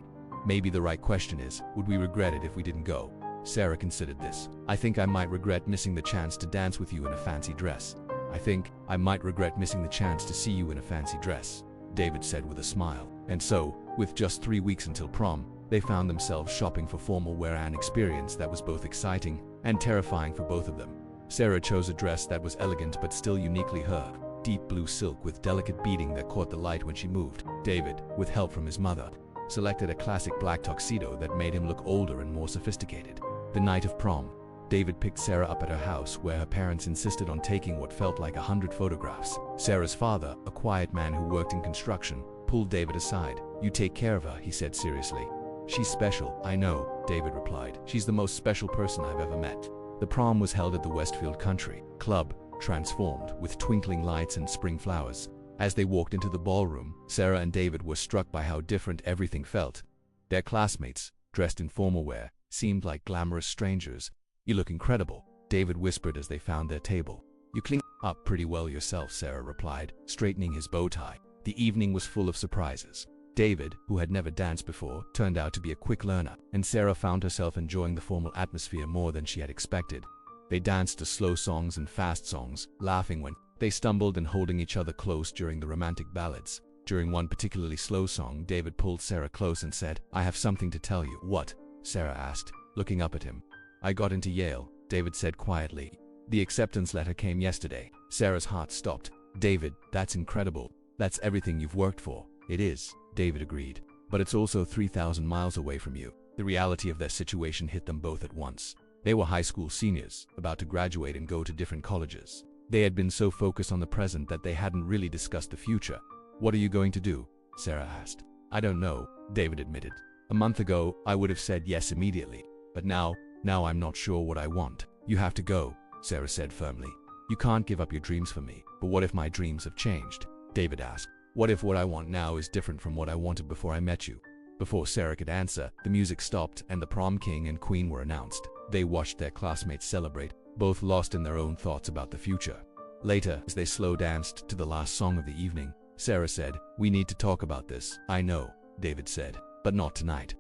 Speaker 1: "Maybe the right question is, would we regret it if we didn't go?" Sarah considered this. "I think I might regret missing the chance to dance with you in a fancy dress." "I think I might regret missing the chance to see you in a fancy dress," David said with a smile. And so, with just 3 weeks until prom, they found themselves shopping for formal wear, an experience that was both exciting and terrifying for both of them. Sarah chose a dress that was elegant but still uniquely her, deep blue silk with delicate beading that caught the light when she moved. David, with help from his mother, selected a classic black tuxedo that made him look older and more sophisticated. The night of prom, David picked Sarah up at her house, where her parents insisted on taking what felt like 100 photographs. Sarah's father, a quiet man who worked in construction, pulled David aside. "You take care of her," he said seriously. "She's special." "I know," David replied. "She's the most special person I've ever met." The prom was held at the Westfield Country Club, transformed with twinkling lights and spring flowers. As they walked into the ballroom, Sarah and David were struck by how different everything felt. Their classmates, dressed in formal wear, seemed like glamorous strangers. "You look incredible," David whispered as they found their table. "You clean up pretty well yourself," Sarah replied, straightening his bow tie. The evening was full of surprises. David, who had never danced before, turned out to be a quick learner, and Sarah found herself enjoying the formal atmosphere more than she had expected. They danced to slow songs and fast songs, laughing when they stumbled and holding each other close during the romantic ballads. During one particularly slow song, David pulled Sarah close and said, "I have something to tell you." "What?" Sarah asked, looking up at him. "I got into Yale," David said quietly. "The acceptance letter came yesterday." Sarah's heart stopped. "David, that's incredible. That's everything you've worked for." "It is," David agreed. "But it's also 3,000 miles away from you." The reality of their situation hit them both at once. They were high school seniors, about to graduate and go to different colleges. They had been so focused on the present that they hadn't really discussed the future. "What are you going to do?" Sarah asked. "I don't know," David admitted. "A month ago, I would have said yes immediately. But now I'm not sure what I want." "You have to go," Sarah said firmly. "You can't give up your dreams for me." "But what if my dreams have changed?" David asked. "What if what I want now is different from what I wanted before I met you?" Before Sarah could answer, the music stopped and the prom king and queen were announced. They watched their classmates celebrate, both lost in their own thoughts about the future. Later, as they slow danced to the last song of the evening, Sarah said, "We need to talk about this." "I know," David said, "but not tonight.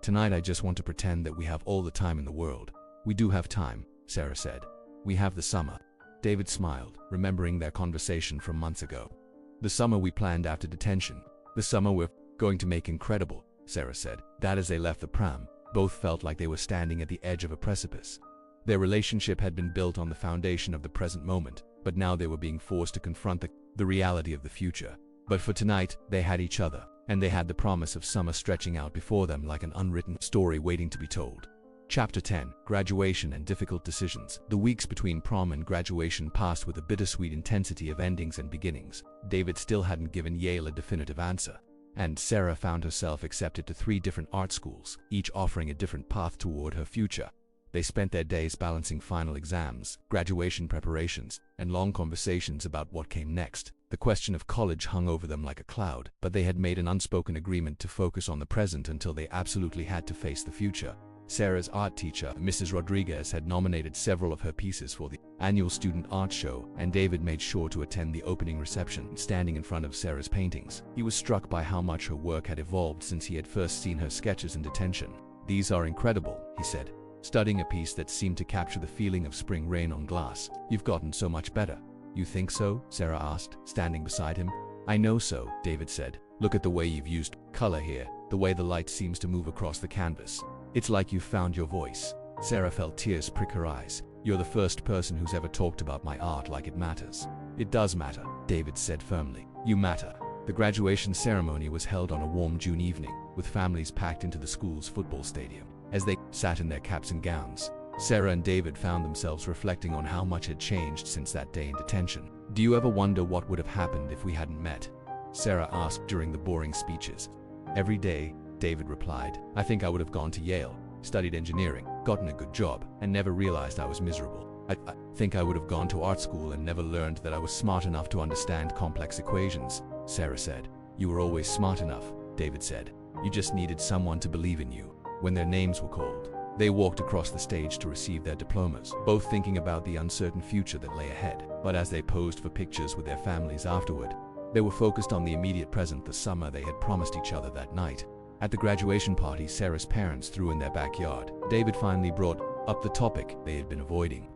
Speaker 1: Tonight I just want to pretend that we have all the time in the world." "We do have time," Sarah said. "We have the summer." David smiled, remembering their conversation from months ago. "The summer we planned after detention. The summer we're going to make incredible," Sarah said. That as they left the pram, both felt like they were standing at the edge of a precipice. Their relationship had been built on the foundation of the present moment, but now they were being forced to confront the reality of the future. But for tonight, they had each other, and they had the promise of summer stretching out before them like an unwritten story waiting to be told. Chapter 10: Graduation and Difficult Decisions. The weeks between prom and graduation passed with a bittersweet intensity of endings and beginnings. David still hadn't given Yale a definitive answer, and Sarah found herself accepted to 3 different art schools, each offering a different path toward her future. They spent their days balancing final exams, graduation preparations, and long conversations about what came next. The question of college hung over them like a cloud, but they had made an unspoken agreement to focus on the present until they absolutely had to face the future. Sarah's art teacher, Mrs. Rodriguez, had nominated several of her pieces for the annual student art show, and David made sure to attend the opening reception, standing in front of Sarah's paintings. He was struck by how much her work had evolved since he had first seen her sketches in detention. "These are incredible," he said, studying a piece that seemed to capture the feeling of spring rain on glass. "You've gotten so much better." "You think so?" Sarah asked, standing beside him. "I know so," David said. "Look at the way you've used color here, the way the light seems to move across the canvas. It's like you've found your voice." Sarah felt tears prick her eyes. "You're the first person who's ever talked about my art like it matters." "It does matter," David said firmly. "You matter." The graduation ceremony was held on a warm June evening, with families packed into the school's football stadium. As they sat in their caps and gowns, Sarah and David found themselves reflecting on how much had changed since that day in detention. "Do you ever wonder what would have happened if we hadn't met?" Sarah asked during the boring speeches. "Every day," David replied. "I think I would have gone to Yale, studied engineering, gotten a good job, and never realized I was miserable. I think I would have gone to art school and never learned that I was smart enough to understand complex equations," Sarah said. "You were always smart enough," David said. "You just needed someone to believe in you." When their names were called, they walked across the stage to receive their diplomas, both thinking about the uncertain future that lay ahead. But as they posed for pictures with their families afterward, they were focused on the immediate present, the summer they had promised each other that night. At the graduation party Sarah's parents threw in their backyard, David finally brought up the topic they had been avoiding.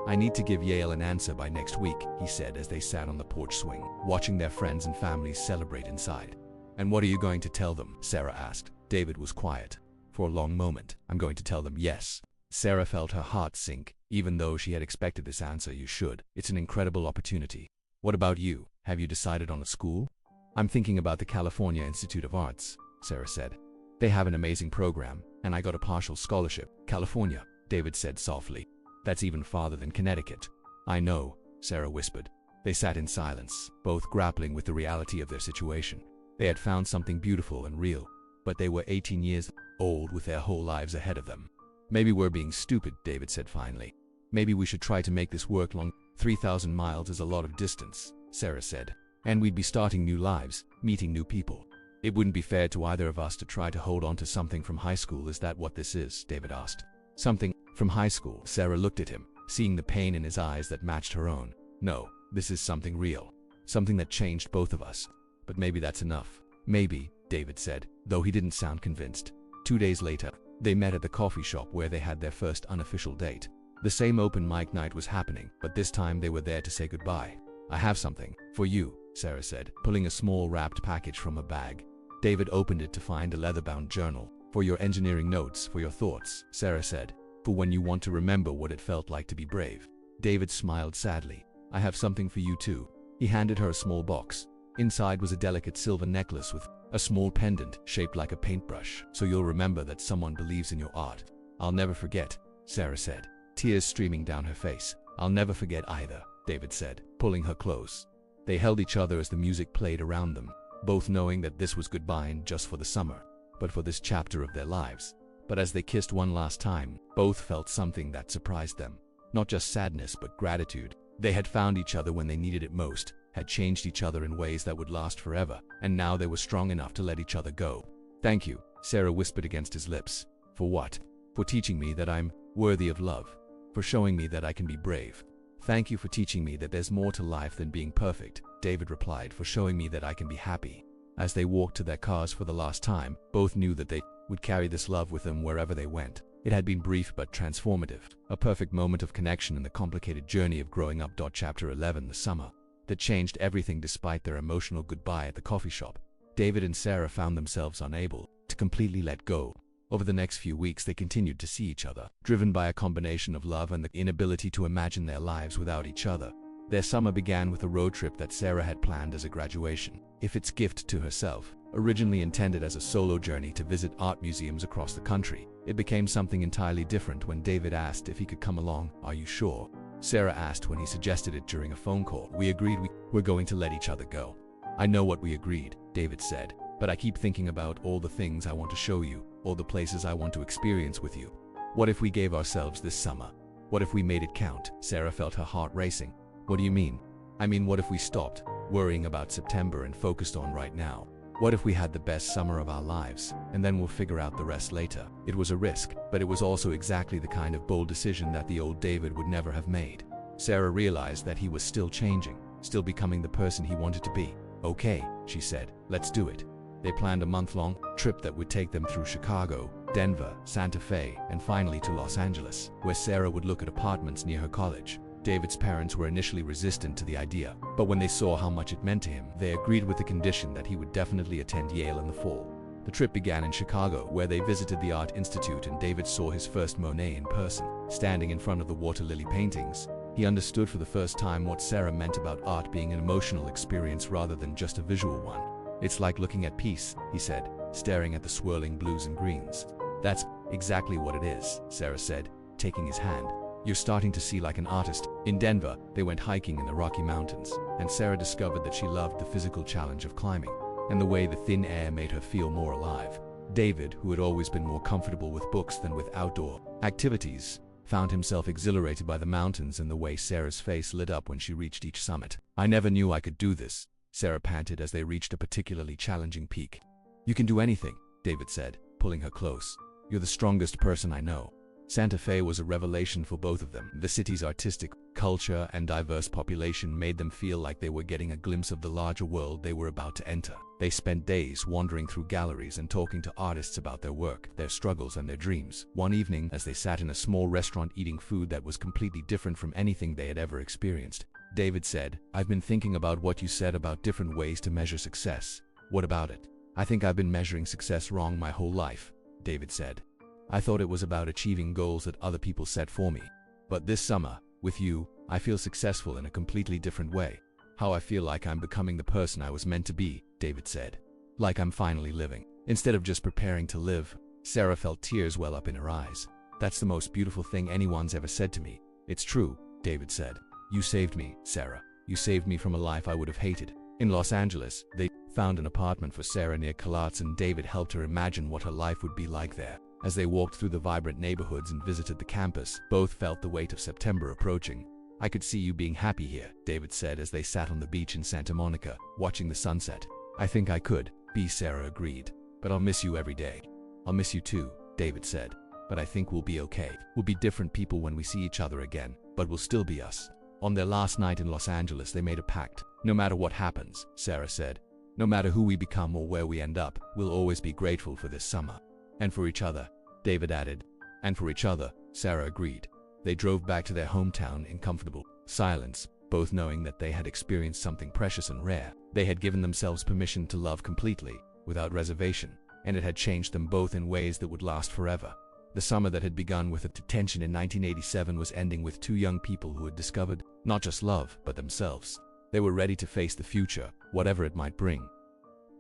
Speaker 1: "I need to give Yale an answer by next week," he said as they sat on the porch swing, watching their friends and families celebrate inside. "And what are you going to tell them?" Sarah asked. David was quiet. For a long moment. "I'm going to tell them yes." Sarah felt her heart sink, even though she had expected this answer. "You should. It's an incredible opportunity." "What about you? Have you decided on a school?" "I'm thinking about the California Institute of Arts," Sarah said. "They have an amazing program, and I got a partial scholarship." "California," David said softly. "That's even farther than Connecticut." "I know," Sarah whispered. They sat in silence, both grappling with the reality of their situation. They had found something beautiful and real, but they were 18 years old with their whole lives ahead of them. "Maybe we're being stupid," David said finally. "Maybe we should try to make this work long." 3,000 miles is a lot of distance," Sarah said. "And we'd be starting new lives, meeting new people. It wouldn't be fair to either of us to try to hold on to something from high school." "Is that what this is?" David asked. "Something from high school?" Sarah looked at him, seeing the pain in his eyes that matched her own. "No, this is something real. Something that changed both of us. But maybe that's enough." "Maybe," David said, though he didn't sound convinced. 2 days later, they met at the coffee shop where they had their first unofficial date. The same open mic night was happening, but this time they were there to say goodbye. "I have something for you," Sarah said, pulling a small wrapped package from a bag. David opened it to find a leather-bound journal. "For your engineering notes, for your thoughts," Sarah said. "For when you want to remember what it felt like to be brave." David smiled sadly. "I have something for you too." He handed her a small box. Inside was a delicate silver necklace with a small pendant shaped like a paintbrush. So you'll remember that someone believes in your art. I'll never forget, Sarah said, tears streaming down her face. I'll never forget either, David said, pulling her close. They held each other as the music played around them, both knowing that this was goodbye and just for the summer, but for this chapter of their lives. But as they kissed one last time, both felt something that surprised them. Not just sadness, but gratitude. They had found each other when they needed it most, had changed each other in ways that would last forever, and now they were strong enough to let each other go. Thank you, Sarah whispered against his lips. For what? For teaching me that I'm worthy of love. For showing me that I can be brave. Thank you for teaching me that there's more to life than being perfect, David replied. For showing me that I can be happy. As they walked to their cars for the last time, both knew that they would carry this love with them wherever they went. It had been brief but transformative, a perfect moment of connection in the complicated journey of growing up. Chapter 11, the summer that changed everything. Despite their emotional goodbye at the coffee shop, David and Sarah found themselves unable to completely let go. Over the next few weeks, they continued to see each other, driven by a combination of love and the inability to imagine their lives without each other. Their summer began with a road trip that Sarah had planned as a graduation, if its gift to herself. Originally intended as a solo journey to visit art museums across the country, it became something entirely different when David asked if he could come along. Are you sure? Sarah asked when he suggested it during a phone call. We agreed we were going to let each other go. I know what we agreed, David said, but I keep thinking about all the things I want to show you, all the places I want to experience with you. What if we gave ourselves this summer? What if we made it count? Sarah felt her heart racing. What do you mean? I mean, what if we stopped worrying about September and focused on right now? What if we had the best summer of our lives, and then we'll figure out the rest later? It was a risk, but it was also exactly the kind of bold decision that the old David would never have made. Sarah realized that he was still changing, still becoming the person he wanted to be. Okay, she said, let's do it. They planned a month-long trip that would take them through Chicago, Denver, Santa Fe, and finally to Los Angeles, where Sarah would look at apartments near her college. David's parents were initially resistant to the idea, but when they saw how much it meant to him, they agreed with the condition that he would definitely attend Yale in the fall. The trip began in Chicago, where they visited the Art Institute, and David saw his first Monet in person. Standing in front of the water lily paintings, he understood for the first time what Sarah meant about art being an emotional experience rather than just a visual one. It's like looking at peace, he said, staring at the swirling blues and greens. That's exactly what it is, Sarah said, taking his hand. You're starting to see like an artist. In Denver, they went hiking in the Rocky Mountains, and Sarah discovered that she loved the physical challenge of climbing, and the way the thin air made her feel more alive. David, who had always been more comfortable with books than with outdoor activities, found himself exhilarated by the mountains and the way Sarah's face lit up when she reached each summit. I never knew I could do this, Sarah panted as they reached a particularly challenging peak. You can do anything, David said, pulling her close. You're the strongest person I know. Santa Fe was a revelation for both of them. The city's artistic culture and diverse population made them feel like they were getting a glimpse of the larger world they were about to enter. They spent days wandering through galleries and talking to artists about their work, their struggles, and their dreams. One evening, as they sat in a small restaurant eating food that was completely different from anything they had ever experienced, David said, I've been thinking about what you said about different ways to measure success. What about it? I think I've been measuring success wrong my whole life, David said. I thought it was about achieving goals that other people set for me. But this summer, with you, I feel successful in a completely different way. How I feel like I'm becoming the person I was meant to be, David said. Like I'm finally living, instead of just preparing to live. Sarah felt tears well up in her eyes. That's the most beautiful thing anyone's ever said to me. It's true, David said. You saved me, Sarah. You saved me from a life I would have hated. In Los Angeles, they found an apartment for Sarah near Collatz, and David helped her imagine what her life would be like there. As they walked through the vibrant neighborhoods and visited the campus, both felt the weight of September approaching. I could see you being happy here, David said as they sat on the beach in Santa Monica, watching the sunset. I think I could be, Sarah agreed. But I'll miss you every day. I'll miss you too, David said. But I think we'll be okay. We'll be different people when we see each other again, but we'll still be us. On their last night in Los Angeles, they made a pact. No matter what happens, Sarah said, no matter who we become or where we end up, we'll always be grateful for this summer. And for each other, David added. And for each other, Sarah agreed. They drove back to their hometown in comfortable silence, both knowing that they had experienced something precious and rare. They had given themselves permission to love completely, without reservation, and it had changed them both in ways that would last forever. The summer that had begun with a Detention in 1987 was ending with two young people who had discovered not just love, but themselves. They were ready to face the future, whatever it might bring.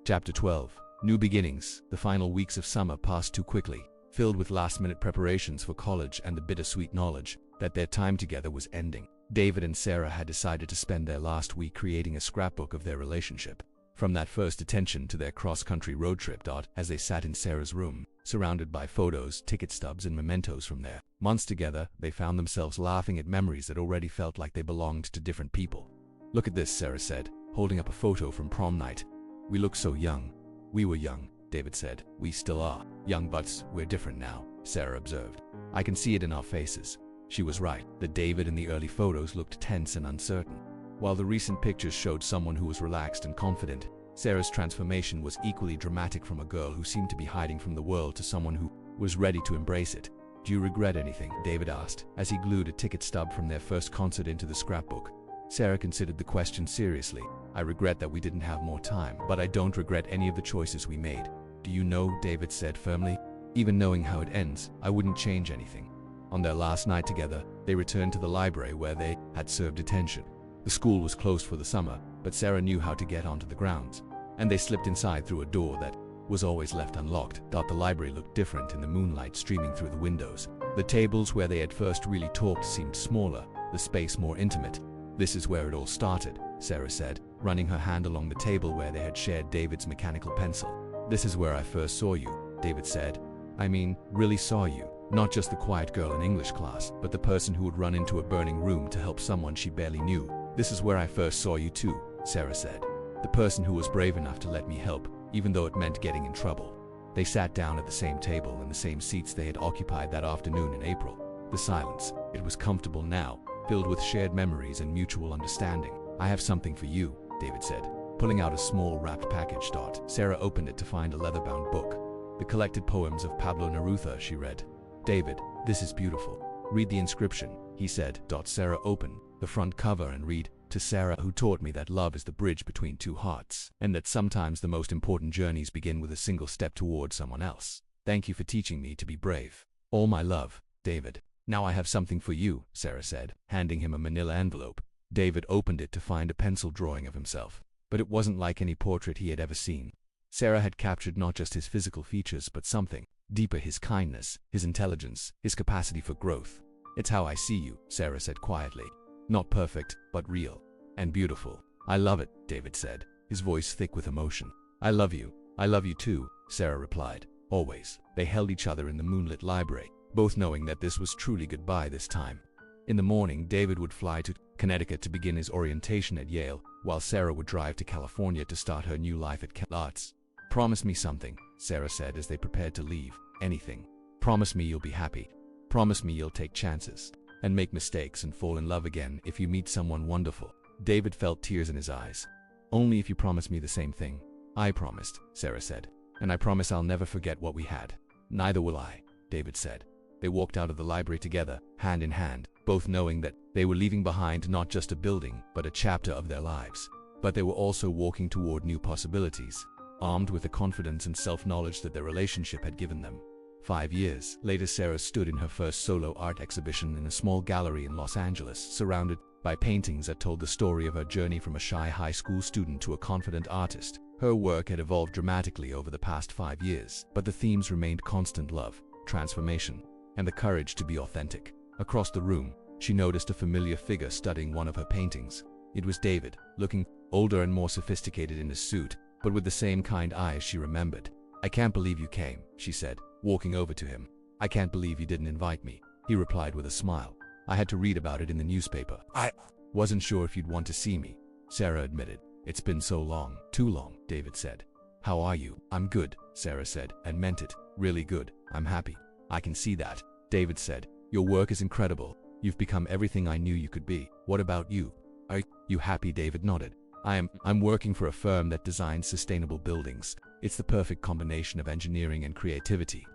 Speaker 1: Chapter 12. New Beginnings. The final weeks of summer passed too quickly, filled with last-minute preparations for college and the bittersweet knowledge that their time together was ending. David and Sarah had decided to spend their last week creating a scrapbook of their relationship. From that first detention to their cross-country road trip. As they sat in Sarah's room, surrounded by photos, ticket stubs, and mementos from their months together, they found themselves laughing at memories that already felt like they belonged to different people. "Look at this," Sarah said, holding up a photo from prom night. "We look so young." "We were young," David said. "We still are young, but we're different now," Sarah observed. "I can see it in our faces." She was right. The David in the early photos looked tense and uncertain, while the recent pictures showed someone who was relaxed and confident. Sarah's transformation was equally dramatic, from a girl who seemed to be hiding from the world to someone who was ready to embrace it. "Do you regret anything?" David asked, as he glued a ticket stub from their first concert into the scrapbook. Sarah considered the question seriously. "I regret that we didn't have more time, but I don't regret any of the choices we made." "Do you know," David said firmly, "even knowing how it ends, I wouldn't change anything." On their last night together, they returned to the library where they had served detention. The school was closed for the summer, but Sarah knew how to get onto the grounds, and they slipped inside through a door that was always left unlocked. The library looked different in the moonlight streaming through the windows. The tables where they had first really talked seemed smaller, the space more intimate. "This is where it all started," Sarah said, running her hand along the table where they had shared David's mechanical pencil. "This is where I first saw you," David said. "I mean, really saw you. Not just the quiet girl in English class, but the person who would run into a burning room to help someone she barely knew." "This is where I first saw you too," Sarah said. "The person who was brave enough to let me help, even though it meant getting in trouble." They sat down at the same table in the same seats they had occupied that afternoon in April. The silence, it was comfortable now, filled with shared memories and mutual understanding. "I have something for you," David said, pulling out a small wrapped package. Sarah opened it to find a leather-bound book. "The Collected Poems of Pablo Neruda," she read. "David, this is beautiful. Read the inscription," he said. Sarah opened the front cover and read, "To Sarah, who taught me that love is the bridge between two hearts, and that sometimes the most important journeys begin with a single step toward someone else. Thank you for teaching me to be brave. All my love, David." "Now I have something for you," Sarah said, handing him a manila envelope. David opened it to find a pencil drawing of himself, but it wasn't like any portrait he had ever seen. Sarah had captured not just his physical features but something deeper: his kindness, his intelligence, his capacity for growth. "It's how I see you," Sarah said quietly. "Not perfect, but real and beautiful." "I love it," David said, his voice thick with emotion. "I love you. I love you too," Sarah replied. Always. They held each other in the moonlit library, both knowing that this was truly goodbye this time. In the morning, David would fly to Connecticut to begin his orientation at Yale, while Sarah would drive to California to start her new life at Arts. "Promise me something," Sarah said as they prepared to leave. "Anything. Promise me you'll be happy. Promise me you'll take chances and make mistakes and fall in love again if you meet someone wonderful." David felt tears in his eyes. "Only if you promise me the same thing." "I promised," Sarah said. "And I promise I'll never forget what we had." "Neither will I," David said. They walked out of the library together, hand in hand, both knowing that they were leaving behind not just a building, but a chapter of their lives. But they were also walking toward new possibilities, armed with the confidence and self-knowledge that their relationship had given them. 5 years later, Sarah stood in her first solo art exhibition in a small gallery in Los Angeles, surrounded by paintings that told the story of her journey from a shy high school student to a confident artist. Her work had evolved dramatically over the past 5 years, but the themes remained constant: love, transformation, and the courage to be authentic. Across the room, she noticed a familiar figure studying one of her paintings. It was David, looking older and more sophisticated in his suit, but with the same kind eyes she remembered. "I can't believe you came," she said, walking over to him. "I can't believe you didn't invite me," he replied with a smile. "I had to read about it in the newspaper. I wasn't sure if you'd want to see me," Sarah admitted. "It's been so long." "Too long," David said. "How are you?" "I'm good," Sarah said, and meant it. "Really good. I'm happy." "I can see that," David said. "Your work is incredible. You've become everything I knew you could be. What about you? Are you happy?" David nodded. I'm working for a firm that designs sustainable buildings. It's the perfect combination of engineering and creativity.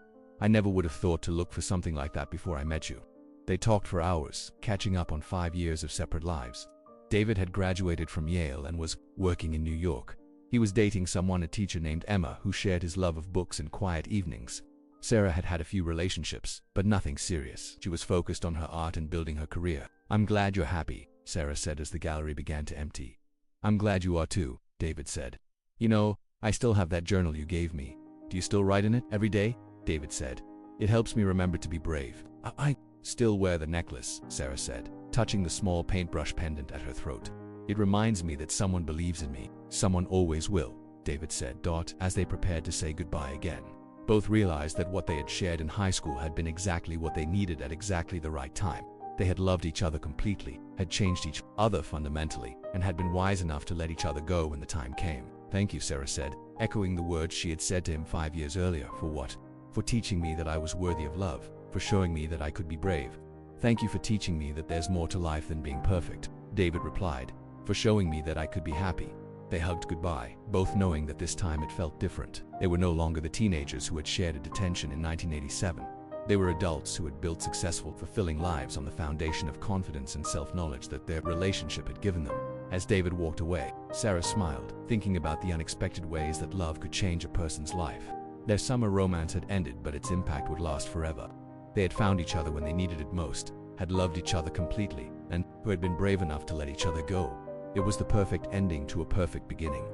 Speaker 1: I never would have thought to look for something like that before I met you." They talked for hours, catching up on 5 years of separate lives. David had graduated from Yale and was working in New York. He was dating someone, a teacher named Emma, who shared his love of books and quiet evenings. Sarah had had a few relationships, but nothing serious. She was focused on her art and building her career. "I'm glad you're happy," Sarah said as the gallery began to empty. I'm glad you are too, David said. You know, I still have that journal you gave me. Do you still write in it every day? David said. It helps me remember to be brave. I still wear the necklace, Sarah said, touching the small paintbrush pendant at her throat. It reminds me that someone believes in me. Someone always will, David said, as they prepared to say goodbye again. Both realized that what they had shared in high school had been exactly what they needed at exactly the right time. They had loved each other completely, had changed each other fundamentally, and had been wise enough to let each other go when the time came. Thank you, Sarah said, echoing the words she had said to him 5 years earlier. For what? For teaching me that I was worthy of love, for showing me that I could be brave. Thank you for teaching me that there's more to life than being perfect, David replied, for showing me that I could be happy. They hugged goodbye, both knowing that this time it felt different. They were no longer the teenagers who had shared a detention in 1987. They were adults who had built successful, fulfilling lives on the foundation of confidence and self-knowledge that their relationship had given them. As David walked away, Sarah smiled, thinking about the unexpected ways that love could change a person's life. Their summer romance had ended, but its impact would last forever. They had found each other when they needed it most, had loved each other completely, and who had been brave enough to let each other go. It was the perfect ending to a perfect beginning.